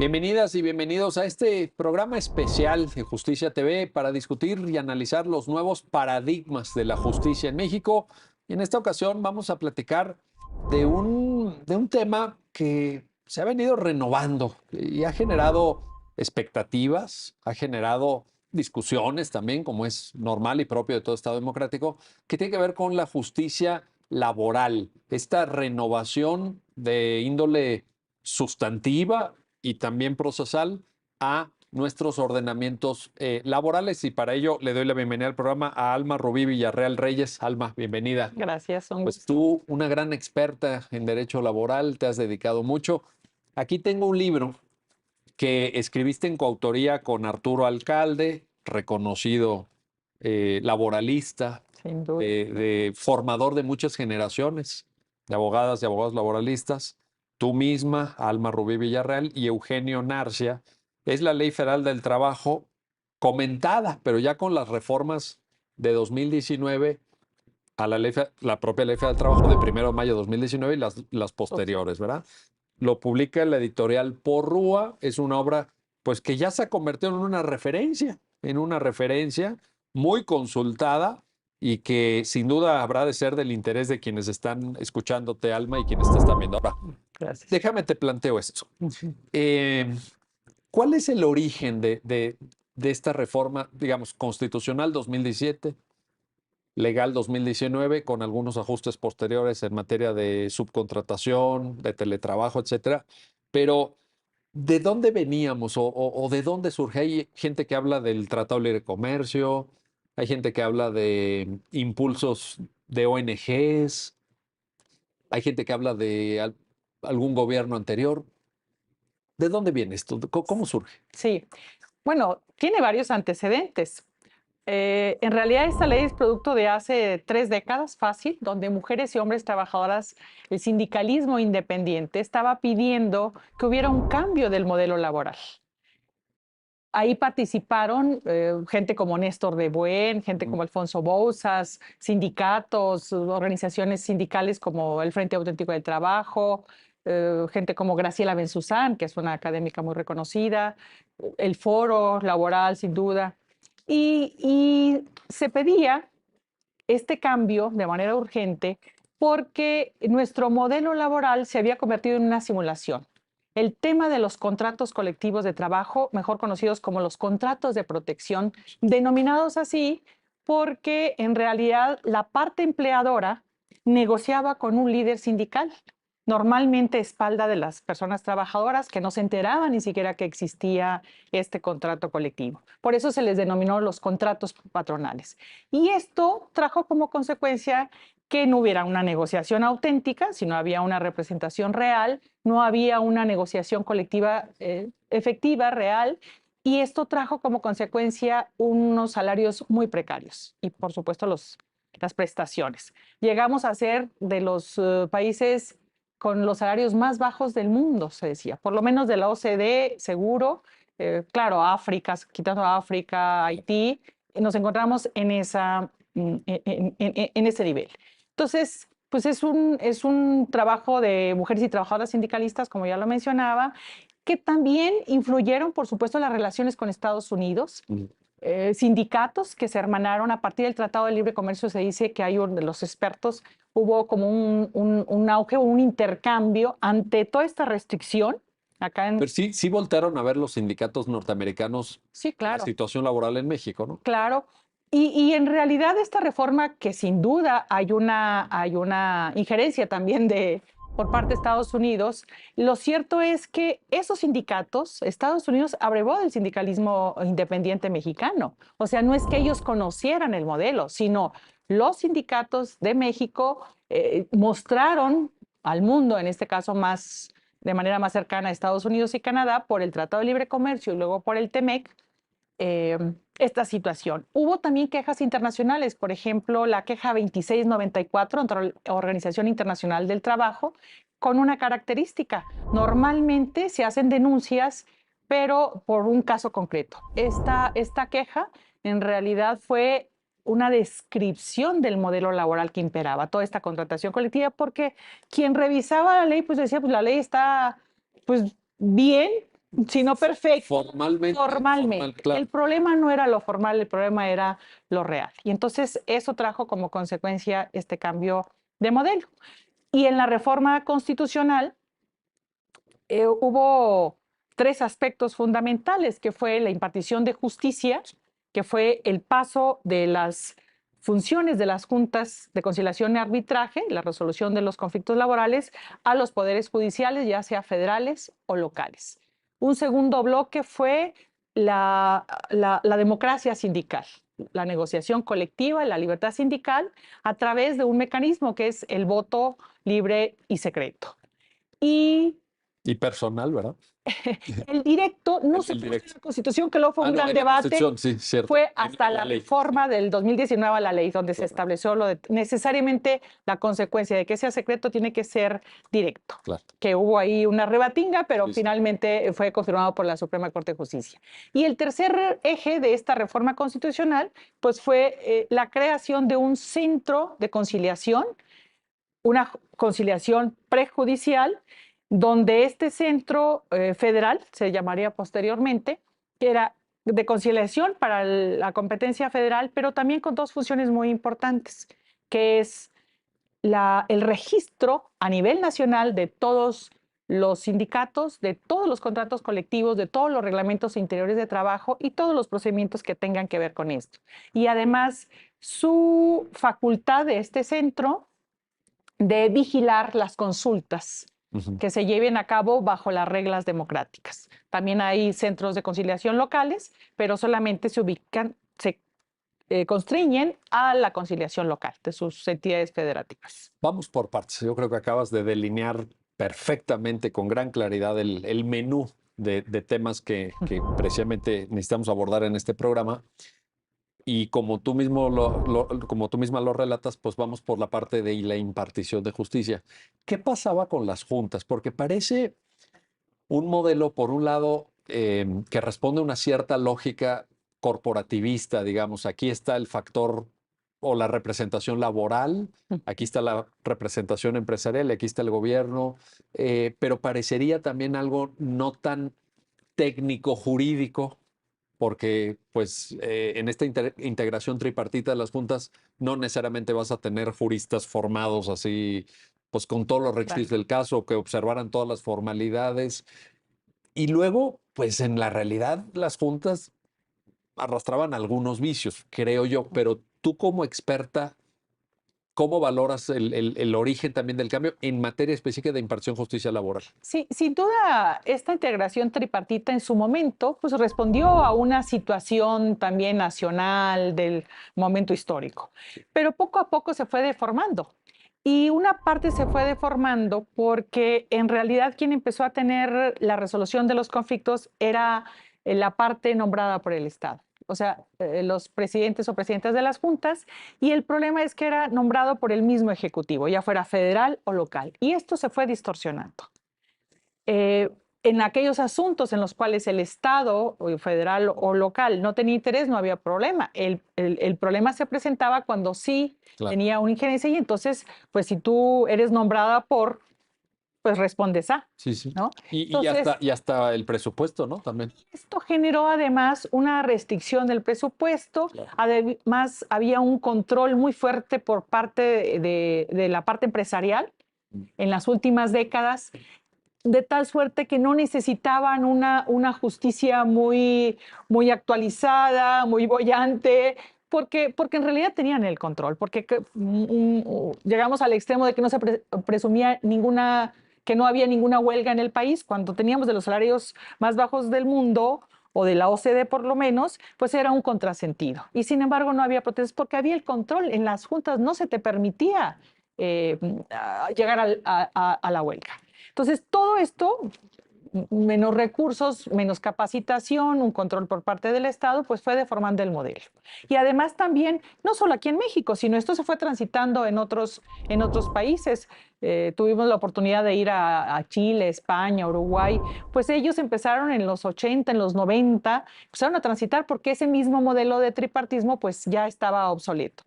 Bienvenidas y bienvenidos a este programa especial de Justicia TV para discutir y analizar los nuevos paradigmas de la justicia en México. Y en esta ocasión vamos a platicar de un tema que se ha venido renovando y ha generado expectativas, ha generado discusiones también, como es normal y propio de todo Estado democrático, que tiene que ver con la justicia laboral, esta renovación de índole sustantiva y también procesal a nuestros ordenamientos laborales. Y para ello le doy la bienvenida al programa a Alma Rubí Villarreal Reyes. Alma, bienvenida. Gracias, un Pues gusto. tú, una gran experta en derecho laboral, te has dedicado mucho. Aquí tengo un libro que escribiste en coautoría con Arturo Alcalde, reconocido laboralista, Sin duda. formador de muchas generaciones de abogadas y abogados laboralistas. Tú misma, Alma Rubí Villarreal y Eugenio Narcia. Es la Ley Federal del Trabajo comentada, pero ya con las reformas de 2019 a la propia Ley Federal del Trabajo de 1 de mayo de 2019 y las posteriores, ¿verdad? Lo publica la editorial Porrúa. Es una obra pues que ya se ha convertido en una referencia muy consultada y que sin duda habrá de ser del interés de quienes están escuchándote, Alma, y quienes te están viendo. Ahora, Gracias. déjame te planteo esto. Eh, ¿Cuál es el origen de esta reforma, digamos, constitucional 2017? Legal 2019 con algunos ajustes posteriores en materia de subcontratación, de teletrabajo, etcétera. Pero, ¿de dónde veníamos o de dónde surge? Hay gente que habla del Tratado de Libre Comercio, hay gente que habla de impulsos de ONGs, hay gente que habla de algún gobierno anterior. ¿De dónde viene esto? ¿Cómo surge? Sí, bueno, tiene varios antecedentes. En realidad esta ley es producto de hace 3 décadas, fácil, donde mujeres y hombres trabajadoras, el sindicalismo independiente estaba pidiendo que hubiera un cambio del modelo laboral. Ahí participaron gente como Néstor de Buen, gente como Alfonso Bouzas, sindicatos, organizaciones sindicales como el Frente Auténtico del Trabajo, gente como Graciela Benzuzán, que es una académica muy reconocida, el Foro Laboral, sin duda. Y se pedía este cambio de manera urgente porque nuestro modelo laboral se había convertido en una simulación. El tema de los contratos colectivos de trabajo, mejor conocidos como los contratos de protección, denominados así porque en realidad la parte empleadora negociaba con un líder sindical, normalmente a espalda de las personas trabajadoras que no se enteraban ni siquiera que existía este contrato colectivo. Por eso se les denominó los contratos patronales. Y esto trajo como consecuencia que no hubiera una negociación auténtica, sino había una representación real, no había una negociación colectiva efectiva, real, y esto trajo como consecuencia unos salarios muy precarios y, por supuesto, las prestaciones. Llegamos a ser de los países con los salarios más bajos del mundo, se decía, por lo menos de la OCDE, seguro. Claro, África, quitando África, Haití, nos encontramos en ese nivel. Entonces, pues es un trabajo de mujeres y trabajadoras sindicalistas, como ya lo mencionaba, que también influyeron, por supuesto, en las relaciones con Estados Unidos. Sindicatos que se hermanaron a partir del Tratado de Libre Comercio. Se dice que hay de los expertos, hubo como un auge, un intercambio ante toda esta restricción. Acá en... Pero sí voltearon a ver los sindicatos norteamericanos Sí, la claro. situación laboral en México, ¿no? Claro. Y en realidad esta reforma, que sin duda hay una injerencia también por parte de Estados Unidos, lo cierto es que esos sindicatos, Estados Unidos abrevó del sindicalismo independiente mexicano. O sea, no es que ellos conocieran el modelo, sino los sindicatos de México mostraron al mundo, en este caso más de manera más cercana a Estados Unidos y Canadá, por el Tratado de Libre Comercio y luego por el TEMEC, esta situación. Hubo también quejas internacionales, por ejemplo, la queja 2694 ante la Organización Internacional del Trabajo, con una característica. Normalmente se hacen denuncias, pero por un caso concreto. Esta queja en realidad fue una descripción del modelo laboral que imperaba, toda esta contratación colectiva, porque quien revisaba la ley, pues decía, pues la ley está pues bien, sino perfecto. Formalmente. Formalmente. Claro. El problema no era lo formal, el problema era lo real. Y entonces eso trajo como consecuencia este cambio de modelo. Y en la reforma constitucional hubo tres aspectos fundamentales, que fue la impartición de justicia, que fue el paso de las funciones de las juntas de conciliación y arbitraje, la resolución de los conflictos laborales, a los poderes judiciales, ya sea federales o locales. Un segundo bloque fue la democracia sindical, la negociación colectiva, la libertad sindical, a través de un mecanismo que es el voto libre y secreto. Y personal, ¿verdad? el directo no se puso en la Constitución, que luego fue un gran debate. Sí, cierto. Fue hasta la reforma del 2019 a la ley, donde se estableció lo de necesariamente la consecuencia de que sea secreto tiene que ser directo. Claro. Que hubo ahí una rebatinga, pero finalmente fue confirmado por la Suprema Corte de Justicia. Y el tercer eje de esta reforma constitucional, pues fue la creación de un centro de conciliación, una conciliación prejudicial, donde este centro federal, se llamaría posteriormente, que era de conciliación para la competencia federal, pero también con dos funciones muy importantes, que es el registro a nivel nacional de todos los sindicatos, de todos los contratos colectivos, de todos los reglamentos interiores de trabajo y todos los procedimientos que tengan que ver con esto. Y además, su facultad de este centro de vigilar las consultas que se lleven a cabo bajo las reglas democráticas. También hay centros de conciliación locales, pero solamente se ubican, se constriñen a la conciliación local de sus entidades federativas. Vamos por partes. Yo creo que acabas de delinear perfectamente, con gran claridad, el menú de temas que precisamente necesitamos abordar en este programa. Y como tú mismo como tú misma lo relatas, pues vamos por la parte de la impartición de justicia. ¿Qué pasaba con las juntas? Porque parece un modelo, por un lado, que responde a una cierta lógica corporativista, digamos. Aquí está el factor o la representación laboral, aquí está la representación empresarial y aquí está el gobierno, pero parecería también algo no tan técnico jurídico, porque pues en esta integración tripartita de las juntas no necesariamente vas a tener juristas formados así, pues con todos los requisitos del caso, que observaran todas las formalidades. Y luego, pues en la realidad las juntas arrastraban algunos vicios, creo yo, pero tú como experta, ¿cómo valoras el origen también del cambio en materia específica de impartición de justicia laboral? Sí, sin duda, esta integración tripartita en su momento pues respondió a una situación también nacional del momento histórico, pero poco a poco se fue deformando. Y una parte se fue deformando porque en realidad quien empezó a tener la resolución de los conflictos era la parte nombrada por el Estado, o sea, los presidentes o presidentas de las juntas, y el problema es que era nombrado por el mismo ejecutivo, ya fuera federal o local, y esto se fue distorsionando. En aquellos asuntos en los cuales el Estado, federal o local, no tenía interés, no había problema. El problema se presentaba cuando sí tenía una injerencia, y entonces, pues si tú eres nombrada por, pues respondes a. Sí, sí. ¿No? Y hasta el presupuesto, ¿no? También. Esto generó además una restricción del presupuesto. Además, había un control muy fuerte por parte de la parte empresarial en las últimas décadas, de tal suerte que no necesitaban una justicia muy, muy actualizada, muy boyante, porque en realidad tenían el control, porque llegamos al extremo de que no se presumía que no había ninguna huelga en el país, cuando teníamos de los salarios más bajos del mundo, o de la OCDE por lo menos, pues era un contrasentido. Y sin embargo no había protestas porque había el control. En las juntas no se te permitía llegar a la huelga. Entonces, todo esto, menos recursos, menos capacitación, un control por parte del Estado, pues fue deformando el modelo. Y además también, no solo aquí en México, sino esto se fue transitando en otros países. Tuvimos la oportunidad de ir a Chile, España, Uruguay, pues ellos empezaron en los 80, en los 90, empezaron a transitar porque ese mismo modelo de tripartismo pues ya estaba obsoleto.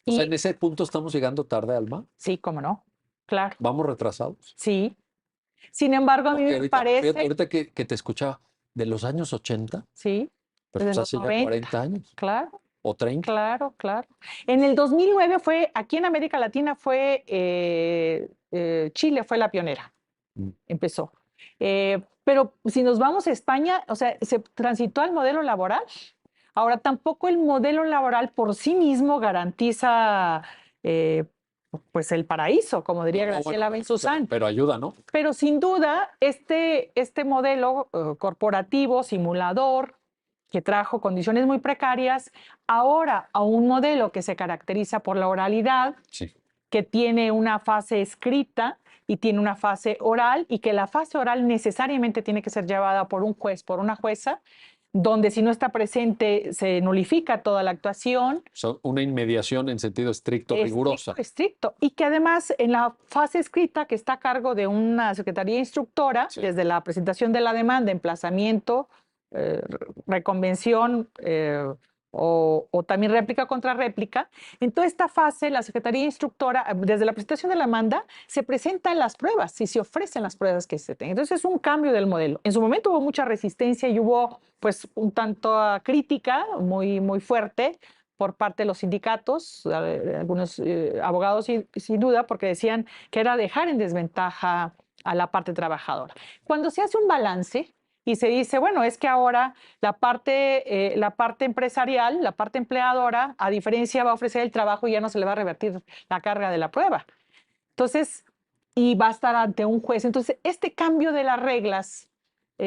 O sea, en ese punto estamos llegando tarde, Alma. Sí, cómo no, claro. ¿Vamos retrasados? Sí. Sin embargo, a mí me parece... Ahorita que te escuchaba, de los años 80, Sí, pero desde pues los hace ya 90. 40 años Claro, o 30. claro, claro. En el 2009 fue, aquí en América Latina fue, Chile fue la pionera, Mm. empezó. Pero si nos vamos a España, o sea, se transitó al modelo laboral. Ahora, tampoco el modelo laboral por sí mismo garantiza, eh, pues el paraíso, como diría No, bueno, Graciela Benzuzán. pero ayuda, ¿no? Pero sin duda, este modelo corporativo, simulador, que trajo condiciones muy precarias, ahora a un modelo que se caracteriza por la oralidad, Sí. que tiene una fase escrita y tiene una fase oral, y que la fase oral necesariamente tiene que ser llevada por un juez, por una jueza, donde si no está presente se nulifica toda la actuación. Son una inmediación en sentido estricto, rigurosa. Estricto. Y que además en la fase escrita, que está a cargo de una secretaría instructora, Sí. desde la presentación de la demanda, emplazamiento, reconvención, o también réplica contra réplica, en toda esta fase la secretaría instructora, desde la presentación de la demanda, se presentan las pruebas y se ofrecen las pruebas que se tengan. Entonces es un cambio del modelo. En su momento hubo mucha resistencia y hubo pues un tanto crítica muy, muy fuerte por parte de los sindicatos, algunos abogados sin duda, porque decían que era dejar en desventaja a la parte trabajadora. Cuando se hace un balance y se dice, bueno, es que ahora la parte empresarial, la parte empleadora, a diferencia, va a ofrecer el trabajo y ya no se le va a revertir la carga de la prueba. Entonces, y va a estar ante un juez. Entonces, este cambio de las reglas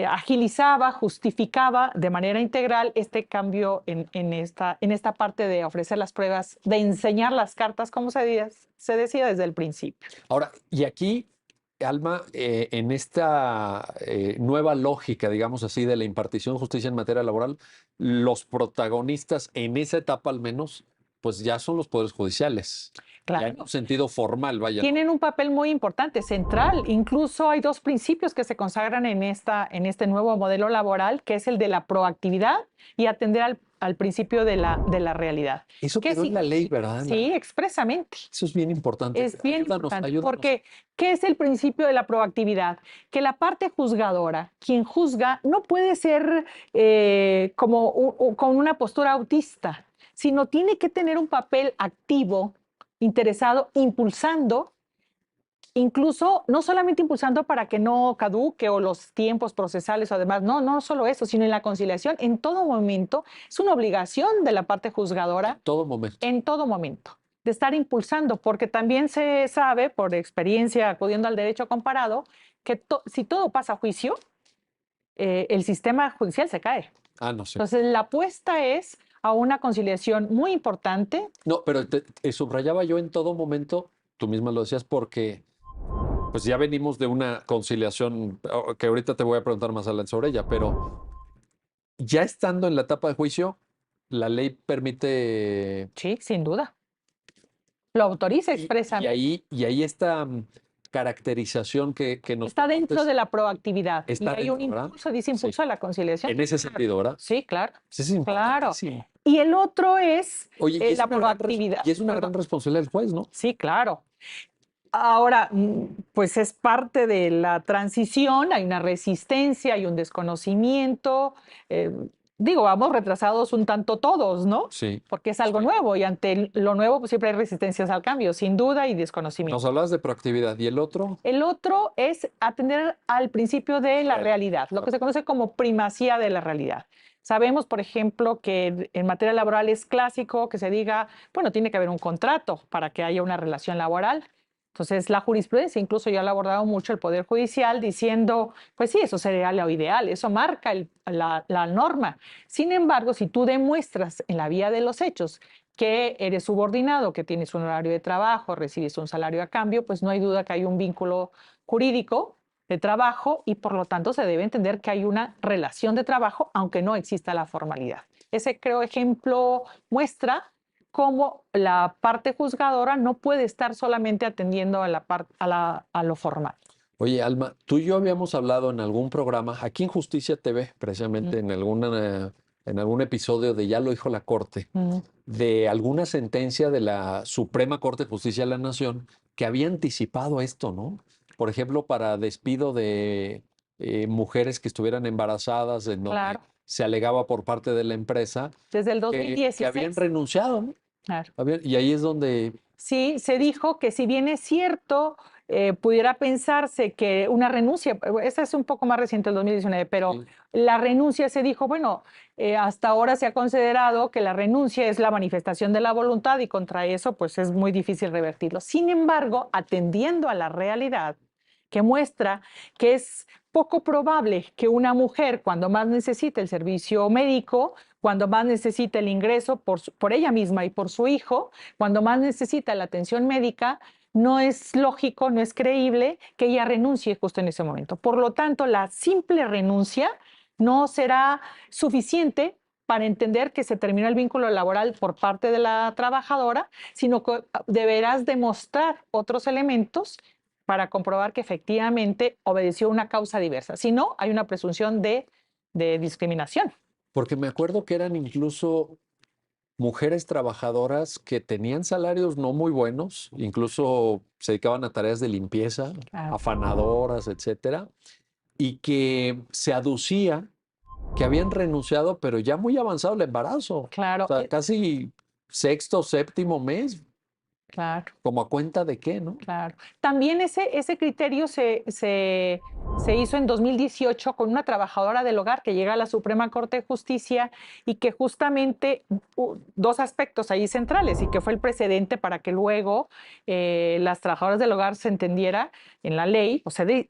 agilizaba, justificaba de manera integral este cambio en esta parte de ofrecer las pruebas, de enseñar las cartas, como se decía desde el principio. Ahora, y aquí, Alma, en esta nueva lógica, digamos así, de la impartición de justicia en materia laboral, los protagonistas en esa etapa al menos, pues ya son los poderes judiciales. Ya en Claro. un sentido formal, vaya. Tienen un papel muy importante, central. Incluso hay dos principios que se consagran en este nuevo modelo laboral, que es el de la proactividad y atender al principio de la realidad. Eso Que quedó en la ley, ¿verdad? Sí, expresamente. Eso es bien importante. Es bien Ayúdanos, importante, ayúdanos. porque ¿qué es el principio de la proactividad? Que la parte juzgadora, quien juzga, no puede ser con una postura autista, sino tiene que tener un papel activo, interesado, impulsando, incluso no solamente impulsando para que no caduque o los tiempos procesales o demás, no solo eso, sino en la conciliación, en todo momento, es una obligación de la parte juzgadora. Todo momento. En todo momento, de estar impulsando, porque también se sabe, por experiencia acudiendo al derecho comparado, que si todo pasa a juicio, el sistema judicial se cae. Ah, no sé. Entonces, la apuesta es a una conciliación muy importante. No, pero te subrayaba yo en todo momento, tú misma lo decías, porque pues ya venimos de una conciliación que ahorita te voy a preguntar más adelante sobre ella, pero ya estando en la etapa de juicio, la ley permite. Sí, sin duda. Lo autoriza Y expresamente. ahí esta caracterización que nos Está dentro compartes de la proactividad. Y está hay un dentro, ¿verdad? impulso, dice Sí. impulso a la conciliación. En ese Claro. sentido, ¿verdad? Sí, claro. Pues es Claro. importantísimo. Y el otro es Oye, y es la una gran proactividad. y es una gran responsabilidad del juez, ¿no? Sí, claro. Ahora, pues es parte de la transición, hay una resistencia, hay un desconocimiento. Digo, vamos retrasados un tanto todos, ¿no? Sí. Porque es algo nuevo y ante lo nuevo pues siempre hay resistencias al cambio, sin duda, y desconocimiento. Nos hablabas de proactividad. ¿Y el otro? El otro es atender al principio de la realidad, lo que se conoce como primacía de la realidad. Sabemos, por ejemplo, que en materia laboral es clásico que se diga, bueno, tiene que haber un contrato para que haya una relación laboral. Entonces, la jurisprudencia, incluso ya lo ha abordado mucho el Poder Judicial, diciendo, pues sí, eso sería lo ideal, eso marca la norma. Sin embargo, si tú demuestras en la vía de los hechos que eres subordinado, que tienes un horario de trabajo, recibes un salario a cambio, pues no hay duda que hay un vínculo jurídico de trabajo y por lo tanto se debe entender que hay una relación de trabajo, aunque no exista la formalidad. Ese, creo, ejemplo muestra cómo la parte juzgadora no puede estar solamente atendiendo a lo formal. Oye, Alma, tú y yo habíamos hablado en algún programa, aquí en Justicia TV, precisamente en algún episodio de Ya lo dijo la Corte, de alguna sentencia de la Suprema Corte de Justicia de la Nación que había anticipado esto, ¿no? Por ejemplo, para despido de mujeres que estuvieran embarazadas, en donde Claro, se alegaba por parte de la empresa desde el que habían 2016. renunciado, ¿no? Claro. Y ahí es donde Sí, se dijo que si bien es cierto, pudiera pensarse que una renuncia, esta es un poco más reciente, el 2019, pero sí, la renuncia se dijo, bueno, hasta ahora se ha considerado que la renuncia es la manifestación de la voluntad y contra eso pues es muy difícil revertirlo. Sin embargo, atendiendo a la realidad que muestra que es poco probable que una mujer cuando más necesita el servicio médico, cuando más necesita el ingreso por ella misma y por su hijo, cuando más necesita la atención médica, no es lógico, no es creíble que ella renuncie justo en ese momento. Por lo tanto, la simple renuncia no será suficiente para entender que se terminó el vínculo laboral por parte de la trabajadora, sino que deberás demostrar otros elementos para comprobar que efectivamente obedeció una causa diversa. Si no, hay una presunción de discriminación. porque me acuerdo que eran incluso mujeres trabajadoras que tenían salarios no muy buenos, incluso se dedicaban a tareas de limpieza, Claro. afanadoras, etcétera, y que se aducía que habían renunciado, pero ya muy avanzado el embarazo, o Claro, sea, casi sexto, séptimo mes, claro. como a cuenta de qué, ¿no? Claro. También ese criterio se hizo en 2018 con una trabajadora del hogar que llega a la Suprema Corte de Justicia y que justamente dos aspectos ahí centrales y que fue el precedente para que luego las trabajadoras del hogar se entendiera en la ley o se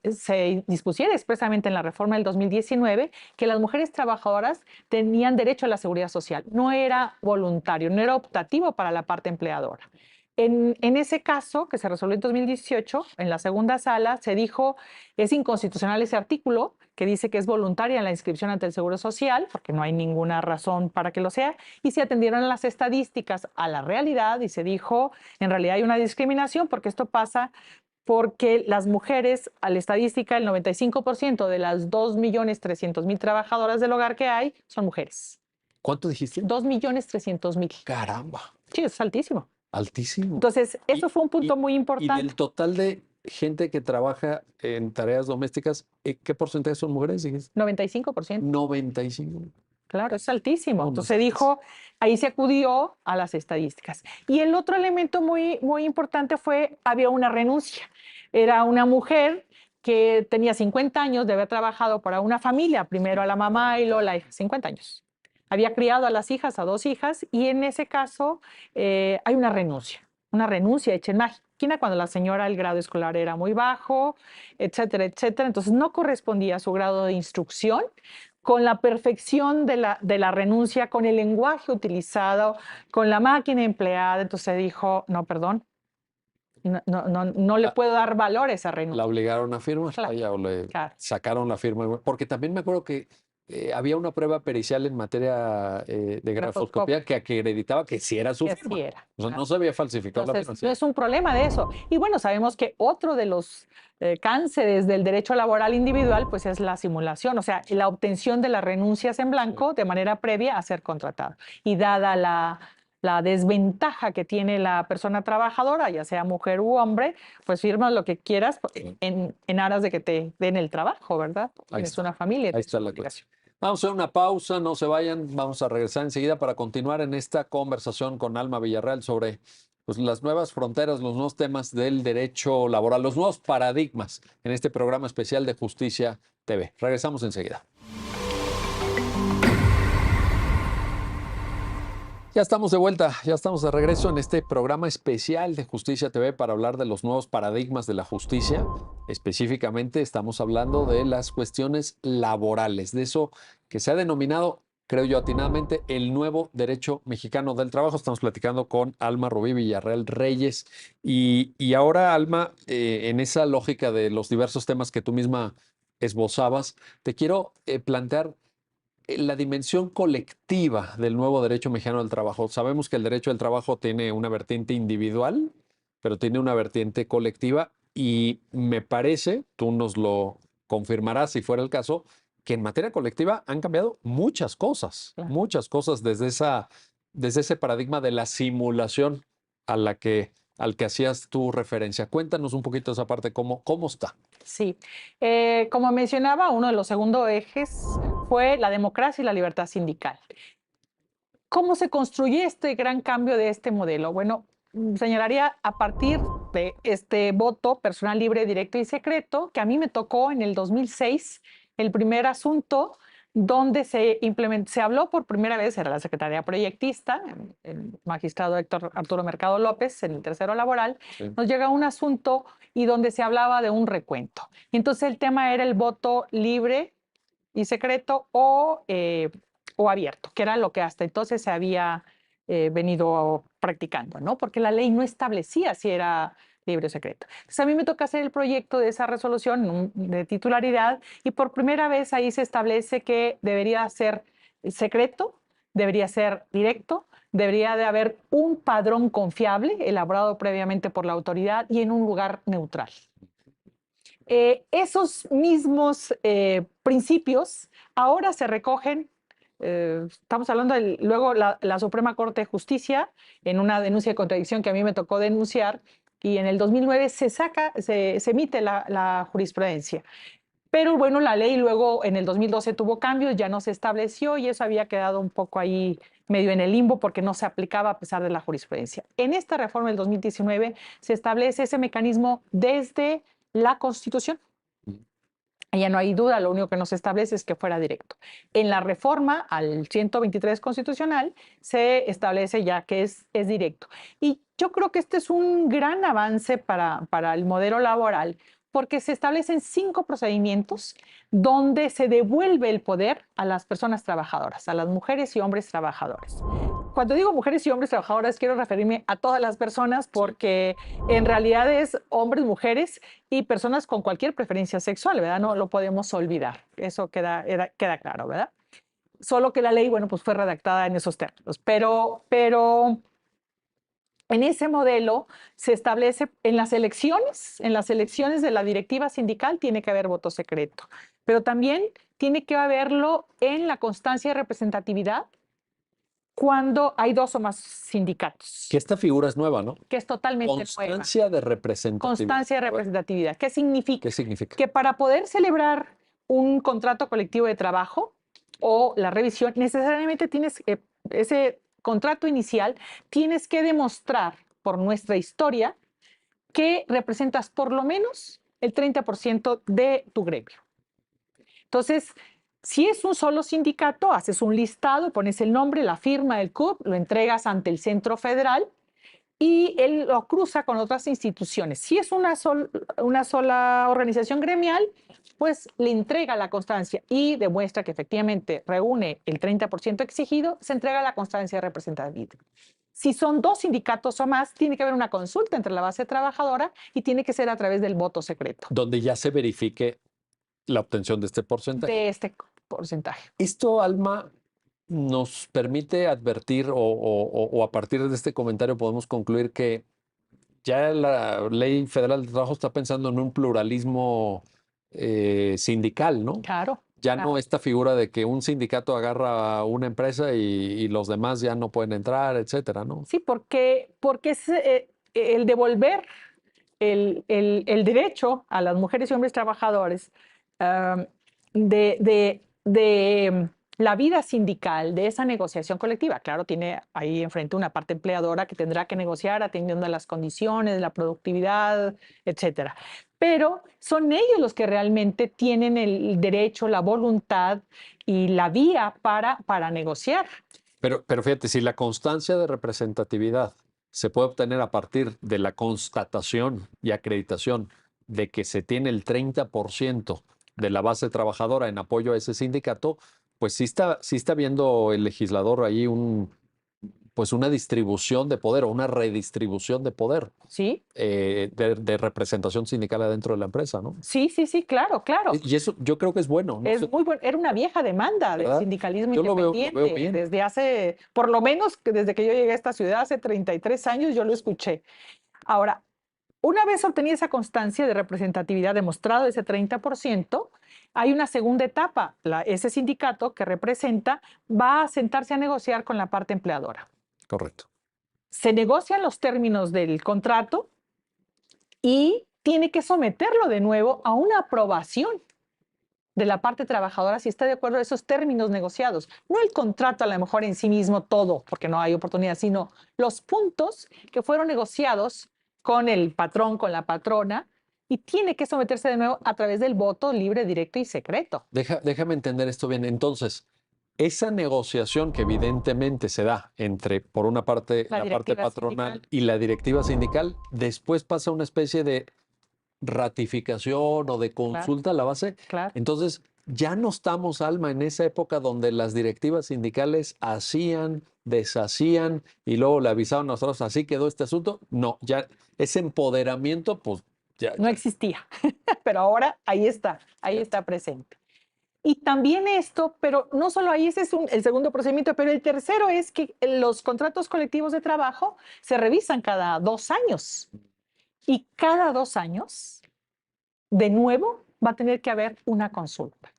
dispusiera expresamente en la reforma del 2019 que las mujeres trabajadoras tenían derecho a la seguridad social. No era voluntario, no era optativo para la parte empleadora. En ese caso, que se resolvió en 2018, en la segunda sala se dijo es inconstitucional ese artículo que dice que es voluntaria la inscripción ante el Seguro Social, porque no hay ninguna razón para que lo sea, y se atendieron las estadísticas a la realidad y se dijo, en realidad hay una discriminación porque esto pasa porque las mujeres, a la estadística, el 95% de las 2.300.000 trabajadoras del hogar que hay son mujeres. ¿Cuánto dijiste? 2.300.000. Caramba, Sí, es altísimo. altísimo. Entonces, eso Y, fue un punto y, muy y importante. del total de gente que trabaja en tareas domésticas, ¿qué porcentaje son mujeres? Dijiste? 95%. 95. Claro, es altísimo. No, no Entonces es se altísimo. dijo, ahí se acudió a las estadísticas. Y el otro elemento muy, muy importante fue, había una renuncia. Era una mujer que tenía 50 años de haber trabajado para una familia, primero a la mamá y luego a la hija, 50 años. Había criado a las hijas, a dos hijas, y en ese caso hay una renuncia hecha en máquina cuando la señora el grado escolar era muy bajo, etcétera, etcétera. Entonces no correspondía a su grado de instrucción con la perfección de la renuncia, con el lenguaje utilizado, con la máquina empleada. Entonces dijo, no, perdón, no le La, puedo dar valor a esa la renuncia. obligaron a firmar, Claro, vaya, o le claro. sacaron la firma. Porque también me acuerdo que había una prueba pericial en materia de Grafoscopia, grafoscopía que acreditaba que sí era su que así firma. era. O sea, Claro. no se había falsificado la firma. Entonces, no Sí. es un problema de eso. Y bueno, sabemos que otro de los cánceres del derecho laboral individual, pues es la simulación, o sea, la obtención de las renuncias en blanco de manera previa a ser contratado. Y dada la desventaja que tiene la persona trabajadora, ya sea mujer u hombre, pues firmas lo que quieras en aras de que te den el trabajo, ¿verdad? Ahí Tienes está. una familia, Ahí tienes está una la clase. obligación. Vamos a hacer una pausa, no se vayan, vamos a regresar enseguida para continuar en esta conversación con Alma Villarreal sobre pues, las nuevas fronteras, los nuevos temas del derecho laboral, los nuevos paradigmas en este programa especial de Justicia TV. Regresamos enseguida. Ya estamos de vuelta, ya estamos de regreso en este programa especial de Justicia TV para hablar de los nuevos paradigmas de la justicia. Específicamente estamos hablando de las cuestiones laborales, de eso que se ha denominado, creo yo atinadamente, el nuevo derecho mexicano del trabajo. Estamos platicando con Alma Rubí Villarreal Reyes. Y ahora, Alma, en esa lógica de los diversos temas que tú misma esbozabas, te quiero plantear la dimensión colectiva del nuevo derecho mexicano del trabajo. Sabemos que el derecho del trabajo tiene una vertiente individual, pero tiene una vertiente colectiva y me parece, tú nos lo confirmarás si fuera el caso, que en materia colectiva han cambiado Claro. muchas cosas desde ese paradigma de la simulación a la que, al que hacías tu referencia. Cuéntanos un poquito esa parte, cómo está. Sí. Como mencionaba, uno de los segundos ejes fue la democracia y la libertad sindical. ¿Cómo se construye este gran cambio de este modelo? Bueno, señalaría a partir de este voto personal libre, directo y secreto, que a mí me tocó en el 2006, el primer asunto donde se habló por primera vez, era la Secretaría Proyectista, el magistrado Héctor Arturo Mercado López, en el tercero laboral, Sí. nos llega un asunto y donde se hablaba de un recuento. Y entonces el tema era el voto libre y secreto o abierto, que era lo que hasta entonces se había venido practicando, ¿no? Porque la ley no establecía si era libre o secreto. Entonces a mí me toca hacer el proyecto de esa resolución de titularidad y por primera vez ahí se establece que debería ser secreto, debería ser directo, debería de haber un padrón confiable elaborado previamente por la autoridad y en un lugar neutral. Esos mismos principios ahora se recogen, estamos hablando luego la Suprema Corte de Justicia, en una denuncia de contradicción que a mí me tocó denunciar, y en el 2009 se emite la jurisprudencia. Pero bueno, la ley luego en el 2012 tuvo cambios, ya no se estableció y eso había quedado un poco ahí medio en el limbo porque no se aplicaba a pesar de la jurisprudencia. En esta reforma del 2019 se establece ese mecanismo desde la Constitución. Ya no hay duda, lo único que no se establece es que fuera directo. En la reforma al 123 constitucional se establece ya que es directo. Y yo creo que este es un gran avance para el modelo laboral porque se establecen 5 procedimientos donde se devuelve el poder a las personas trabajadoras, a las mujeres y hombres trabajadores. Cuando digo mujeres y hombres trabajadoras, quiero referirme a todas las personas porque en realidad es hombres, mujeres y personas con cualquier preferencia sexual, ¿verdad? No lo podemos olvidar. Eso queda claro, ¿verdad? Solo que la ley, bueno, pues fue redactada en esos términos. Pero en ese modelo se establece en las elecciones de la directiva sindical tiene que haber voto secreto, pero también tiene que haberlo en la constancia de representatividad cuando hay 2 o más sindicatos. Que esta figura es nueva, ¿no? Que es totalmente nueva. Constancia de representatividad. Constancia de representatividad. ¿Qué significa? ¿Qué significa? Que para poder celebrar un contrato colectivo de trabajo o la revisión, necesariamente tienes ese contrato inicial, tienes que demostrar por nuestra historia que representas por lo menos el 30% de tu gremio. Entonces, si es un solo sindicato, haces un listado, pones el nombre, la firma del CUP, lo entregas ante el Centro Federal y él lo cruza con otras instituciones. Si es una sola organización gremial, pues le entrega la constancia y demuestra que efectivamente reúne el 30% exigido, se entrega la constancia de representatividad. Si son 2 sindicatos o más, tiene que haber una consulta entre la base trabajadora y tiene que ser a través del voto secreto. Donde ya se verifique la obtención de este porcentaje. De este porcentaje. Esto, Alma, nos permite advertir o a partir de este comentario podemos concluir que ya la Ley Federal de Trabajo está pensando en un pluralismo sindical, ¿no? Claro. Ya claro. no esta figura de que un sindicato agarra a una empresa y los demás ya no pueden entrar, etcétera, ¿no? Sí, porque es el devolver el derecho a las mujeres y hombres trabajadores de la vida sindical, de esa negociación colectiva. Claro, tiene ahí enfrente una parte empleadora que tendrá que negociar atendiendo a las condiciones, la productividad, etcétera. Pero son ellos los que realmente tienen el derecho, la voluntad y la vía para negociar. Pero fíjate, si la constancia de representatividad se puede obtener a partir de la constatación y acreditación de que se tiene el 30% de la base trabajadora en apoyo a ese sindicato, pues sí está viendo el legislador ahí pues una distribución de poder o una redistribución de poder. Sí. De representación sindical adentro de la empresa, ¿no? Sí, claro. Y eso yo creo que es bueno, ¿no? Es muy bueno. Era una vieja demanda del sindicalismo yo independiente. Lo veo bien. Desde hace, por lo menos desde que yo llegué a esta ciudad, hace 33 años, yo lo escuché. Ahora, una vez obtenida esa constancia de representatividad demostrado ese 30%, hay una segunda etapa. Ese sindicato que representa va a sentarse a negociar con la parte empleadora. Correcto. Se negocian los términos del contrato y tiene que someterlo de nuevo a una aprobación de la parte trabajadora si está de acuerdo a esos términos negociados. No el contrato a lo mejor en sí mismo todo, porque no hay oportunidad, sino los puntos que fueron negociados con el patrón, con la patrona, y tiene que someterse de nuevo a través del voto libre, directo y secreto. Déjame entender esto bien. Entonces, esa negociación que evidentemente se da entre, por una parte, La la parte directiva patronal sindical. y la directiva sindical, después pasa una especie de ratificación o de consulta a la base. Claro. Entonces, ya no estamos, Alma, en esa época donde las directivas sindicales hacían, deshacían y luego le avisaban a nosotros, así quedó este asunto. No, ya ese empoderamiento, pues ya. No existía, pero ahora ahí está presente. Y también esto, pero no solo ahí, ese es el segundo procedimiento, pero el tercero es que los contratos colectivos de trabajo se revisan cada 2 años. Y cada 2 años, de nuevo, va a tener que haber una consulta.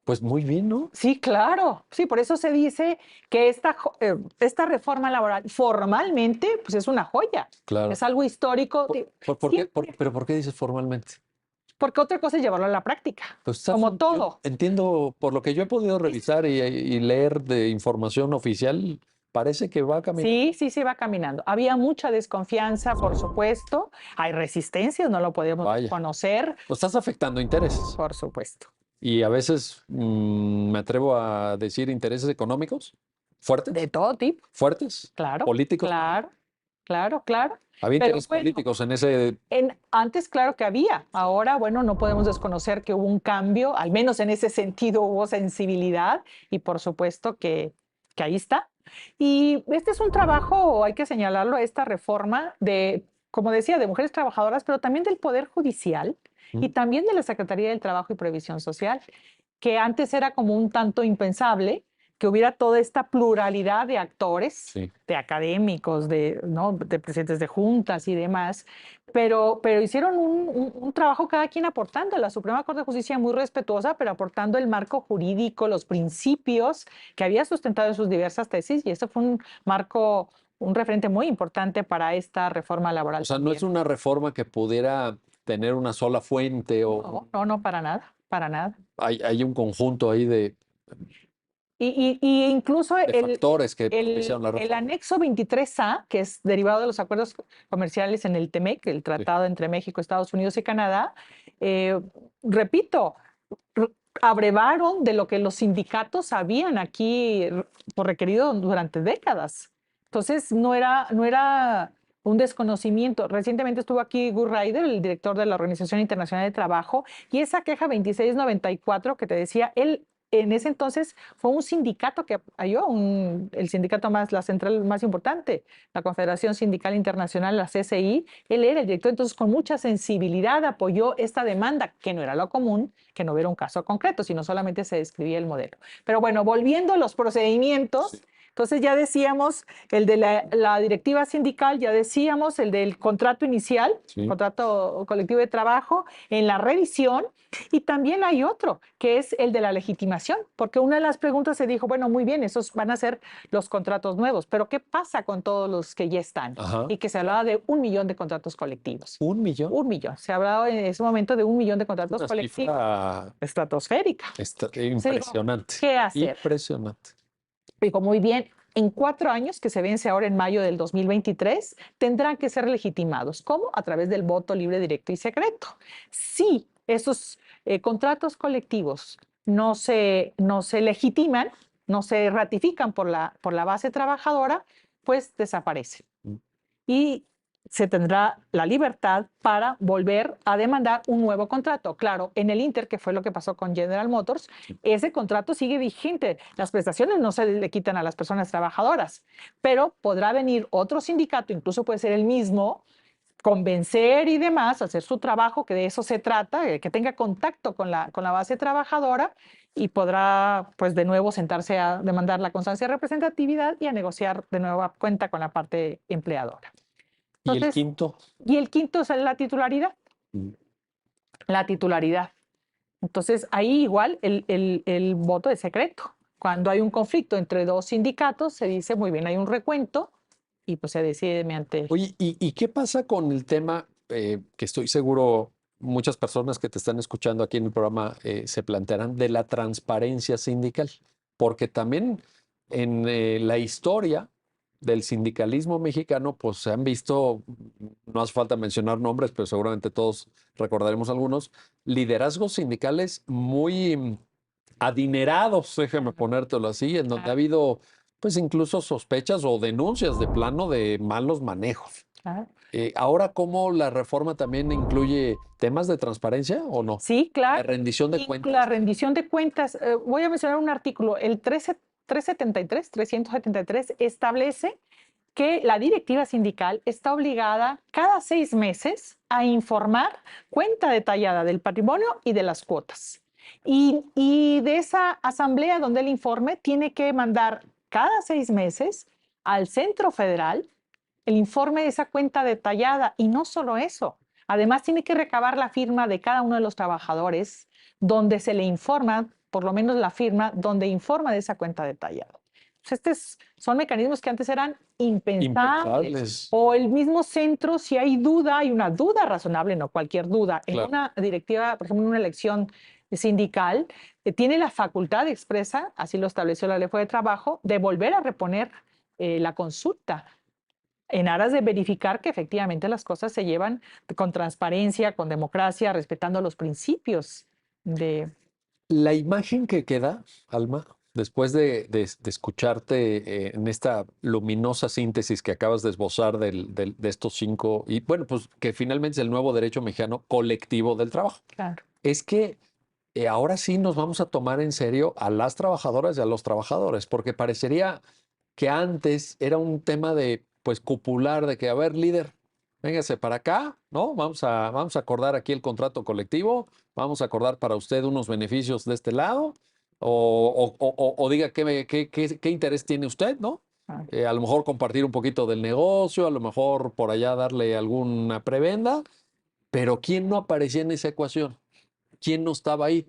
Pues muy bien, ¿no? Sí, claro. Sí, por eso se dice que esta reforma laboral formalmente pues es una joya. Claro. Es algo histórico. ¿Pero por qué dices formalmente? Porque otra cosa es llevarlo a la práctica, Pues como yo todo. entiendo, por lo que yo he podido revisar y leer de información oficial, parece que va a caminar. Sí, sí va caminando. Había mucha desconfianza, por supuesto. Hay resistencias, no lo podemos Vaya. conocer, Pues estás afectando intereses. por supuesto. Y a veces me atrevo a decir intereses económicos fuertes. De todo tipo, Fuertes. claro. Políticos. Claro. Había Pero intereses bueno, políticos en ese. antes, claro que había. Ahora, bueno, no podemos desconocer que hubo un cambio, al menos en ese sentido hubo sensibilidad y por supuesto que ahí está. Y este es un trabajo, hay que señalarlo, esta reforma de, como decía, de mujeres trabajadoras, pero también del Poder Judicial y también de la Secretaría del Trabajo y Previsión Social, que antes era como un tanto impensable que hubiera toda esta pluralidad de actores, Sí. de académicos, ¿no? de presidentes de juntas y demás, pero hicieron un trabajo cada quien aportando. La Suprema Corte de Justicia muy respetuosa, pero aportando el marco jurídico, los principios que había sustentado en sus diversas tesis, y eso fue un marco, un referente muy importante para esta reforma laboral. O sea, no también. es una reforma que pudiera tener una sola fuente o No, para nada. hay un conjunto ahí de Y incluso factores que propiciaron la el reforma. anexo 23A, que es derivado de los acuerdos comerciales en el TEMEC, el tratado entre México, Estados Unidos y Canadá, repito, abrevaron de lo que los sindicatos habían aquí por requerido durante décadas. Entonces, no era un desconocimiento. Recientemente estuvo aquí Gur Ryder, el director de la Organización Internacional de Trabajo, y esa queja 2694 que te decía, él en ese entonces fue un sindicato que apoyó, el sindicato la central más importante, la Confederación Sindical Internacional, la CSI. Él era el director, entonces con mucha sensibilidad apoyó esta demanda, que no era lo común, que no hubiera un caso concreto, sino solamente se describía el modelo. Pero bueno, volviendo a los procedimientos. Sí. Entonces ya decíamos el de la directiva sindical, ya decíamos el del contrato inicial, sí, contrato colectivo de trabajo, en la revisión, y también hay otro, que es el de la legitimación, porque una de las preguntas se dijo, bueno, muy bien, esos van a ser los contratos nuevos, pero ¿qué pasa con todos los que ya están? Ajá. Y que se hablaba de 1 millón de contratos colectivos. ¿1 millón? 1 millón. Se hablaba en ese momento de 1 millón de contratos colectivos. Estratosférica. Impresionante. Dijo, ¿qué hacer? Impresionante. Digo, muy bien, en 4 años, que se vence ahora en mayo del 2023, tendrán que ser legitimados. ¿Cómo? A través del voto libre, directo y secreto. Si esos contratos colectivos no se legitiman, no se ratifican por la base trabajadora, pues desaparecen. Y se tendrá la libertad para volver a demandar un nuevo contrato. Claro, en el Inter, que fue lo que pasó con General Motors, ese contrato sigue vigente. Las prestaciones no se le quitan a las personas trabajadoras, pero podrá venir otro sindicato, incluso puede ser el mismo, convencer y demás, hacer su trabajo, que de eso se trata, que tenga contacto con la base trabajadora y podrá, pues, de nuevo sentarse a demandar la constancia de representatividad y a negociar de nueva cuenta con la parte empleadora. Entonces, ¿y el quinto? Y el quinto es la titularidad. La titularidad. Entonces, ahí igual el voto es secreto. Cuando hay un conflicto entre 2 sindicatos, se dice, muy bien, hay un recuento y pues se decide mediante... Oye, ¿y qué pasa con el tema? que estoy seguro muchas personas que te están escuchando aquí en el programa se plantearán de la transparencia sindical, porque también en la historia del sindicalismo mexicano, pues se han visto, no hace falta mencionar nombres, pero seguramente todos recordaremos algunos, liderazgos sindicales muy adinerados, déjame ponértelo así, en donde ha habido pues incluso sospechas o denuncias de plano de malos manejos. Claro. Ahora, ¿cómo la reforma también incluye temas de transparencia o no? Sí, La claro. rendición de Y cuentas. la rendición de cuentas, voy a mencionar un artículo, el 373 establece que la directiva sindical está obligada cada 6 meses a informar cuenta detallada del patrimonio y de las cuotas. Y de esa asamblea donde el informe tiene que mandar cada 6 meses al Centro Federal el informe de esa cuenta detallada. Y no solo eso, además tiene que recabar la firma de cada uno de los trabajadores donde se le informa, por lo menos la firma, donde informa de esa cuenta detallada. Pues estos son mecanismos que antes eran impensables. O el mismo centro, si hay duda, hay una duda razonable, no cualquier duda, en Claro. una directiva, por ejemplo, en una elección sindical, tiene la facultad expresa, así lo estableció la Ley de Trabajo, de volver a reponer la consulta en aras de verificar que efectivamente las cosas se llevan con transparencia, con democracia, respetando los principios de... La imagen que queda, Alma, después de escucharte en esta luminosa síntesis que acabas de esbozar de estos 5, y bueno, pues que finalmente es el nuevo derecho mexicano colectivo del trabajo, Claro. es que ahora sí nos vamos a tomar en serio a las trabajadoras y a los trabajadores, porque parecería que antes era un tema de, pues, cupular, de que, a ver, líder, véngase para acá, ¿no? Vamos a acordar aquí el contrato colectivo, vamos a acordar para usted unos beneficios de este lado, o diga qué interés tiene usted, ¿no? Ah, A lo mejor compartir un poquito del negocio, a lo mejor por allá darle alguna prebenda, pero ¿quién no aparecía en esa ecuación? ¿Quién no estaba ahí?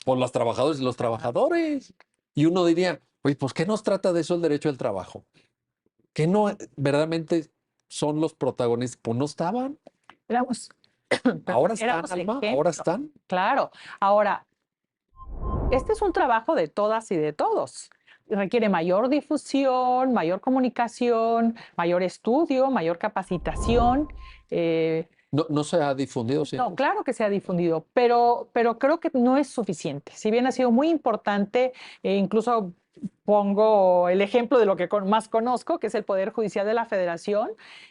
Pues los trabajadores y los trabajadores. Y uno diría, oye, pues ¿qué nos trata de eso el derecho al trabajo? ¿Que no verdaderamente son los protagonistas? Pues no estaban. éramos, Ahora están, éramos Alma, ahora ejemplo. están. Claro. Ahora, este es un trabajo de todas y de todos. Requiere mayor difusión, mayor comunicación, mayor estudio, mayor capacitación. No se ha difundido, sí. No, claro que se ha difundido, pero creo que no es suficiente. Si bien ha sido muy importante, incluso pongo el ejemplo de lo que más conozco, que es el Poder Judicial de la Federación,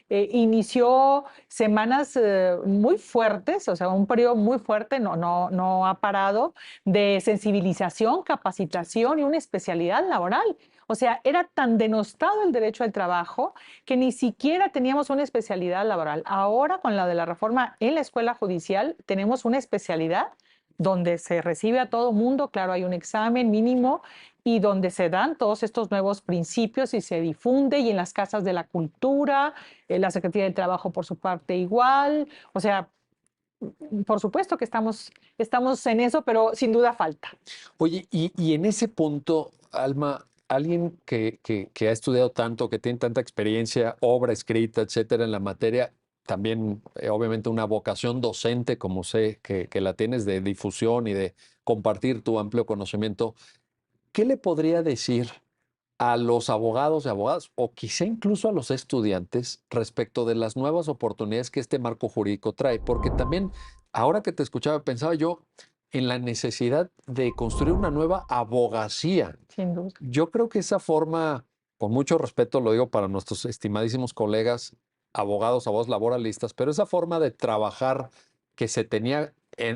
inició semanas muy fuertes, o sea, un periodo muy fuerte, no ha parado, de sensibilización, capacitación y una especialidad laboral. O sea, era tan denostado el derecho al trabajo que ni siquiera teníamos una especialidad laboral. Ahora, con la de la reforma en la escuela judicial, tenemos una especialidad donde se recibe a todo mundo, claro, hay un examen mínimo y donde se dan todos estos nuevos principios y se difunde, y en las casas de la cultura, la Secretaría del Trabajo por su parte igual. O sea, por supuesto que estamos en eso, pero sin duda falta. Oye, y en ese punto, Alma, alguien que ha estudiado tanto, que tiene tanta experiencia, obra escrita, etcétera, en la materia, también obviamente una vocación docente, como sé que la tienes, de difusión y de compartir tu amplio conocimiento, ¿qué le podría decir a los abogados y abogadas, o quizá incluso a los estudiantes, respecto de las nuevas oportunidades que este marco jurídico trae? Porque también, ahora que te escuchaba, pensaba yo en la necesidad de construir una nueva abogacía. Sin duda. Yo creo que esa forma, con mucho respeto lo digo para nuestros estimadísimos colegas, abogados, abogados laboralistas, pero esa forma de trabajar que se tenía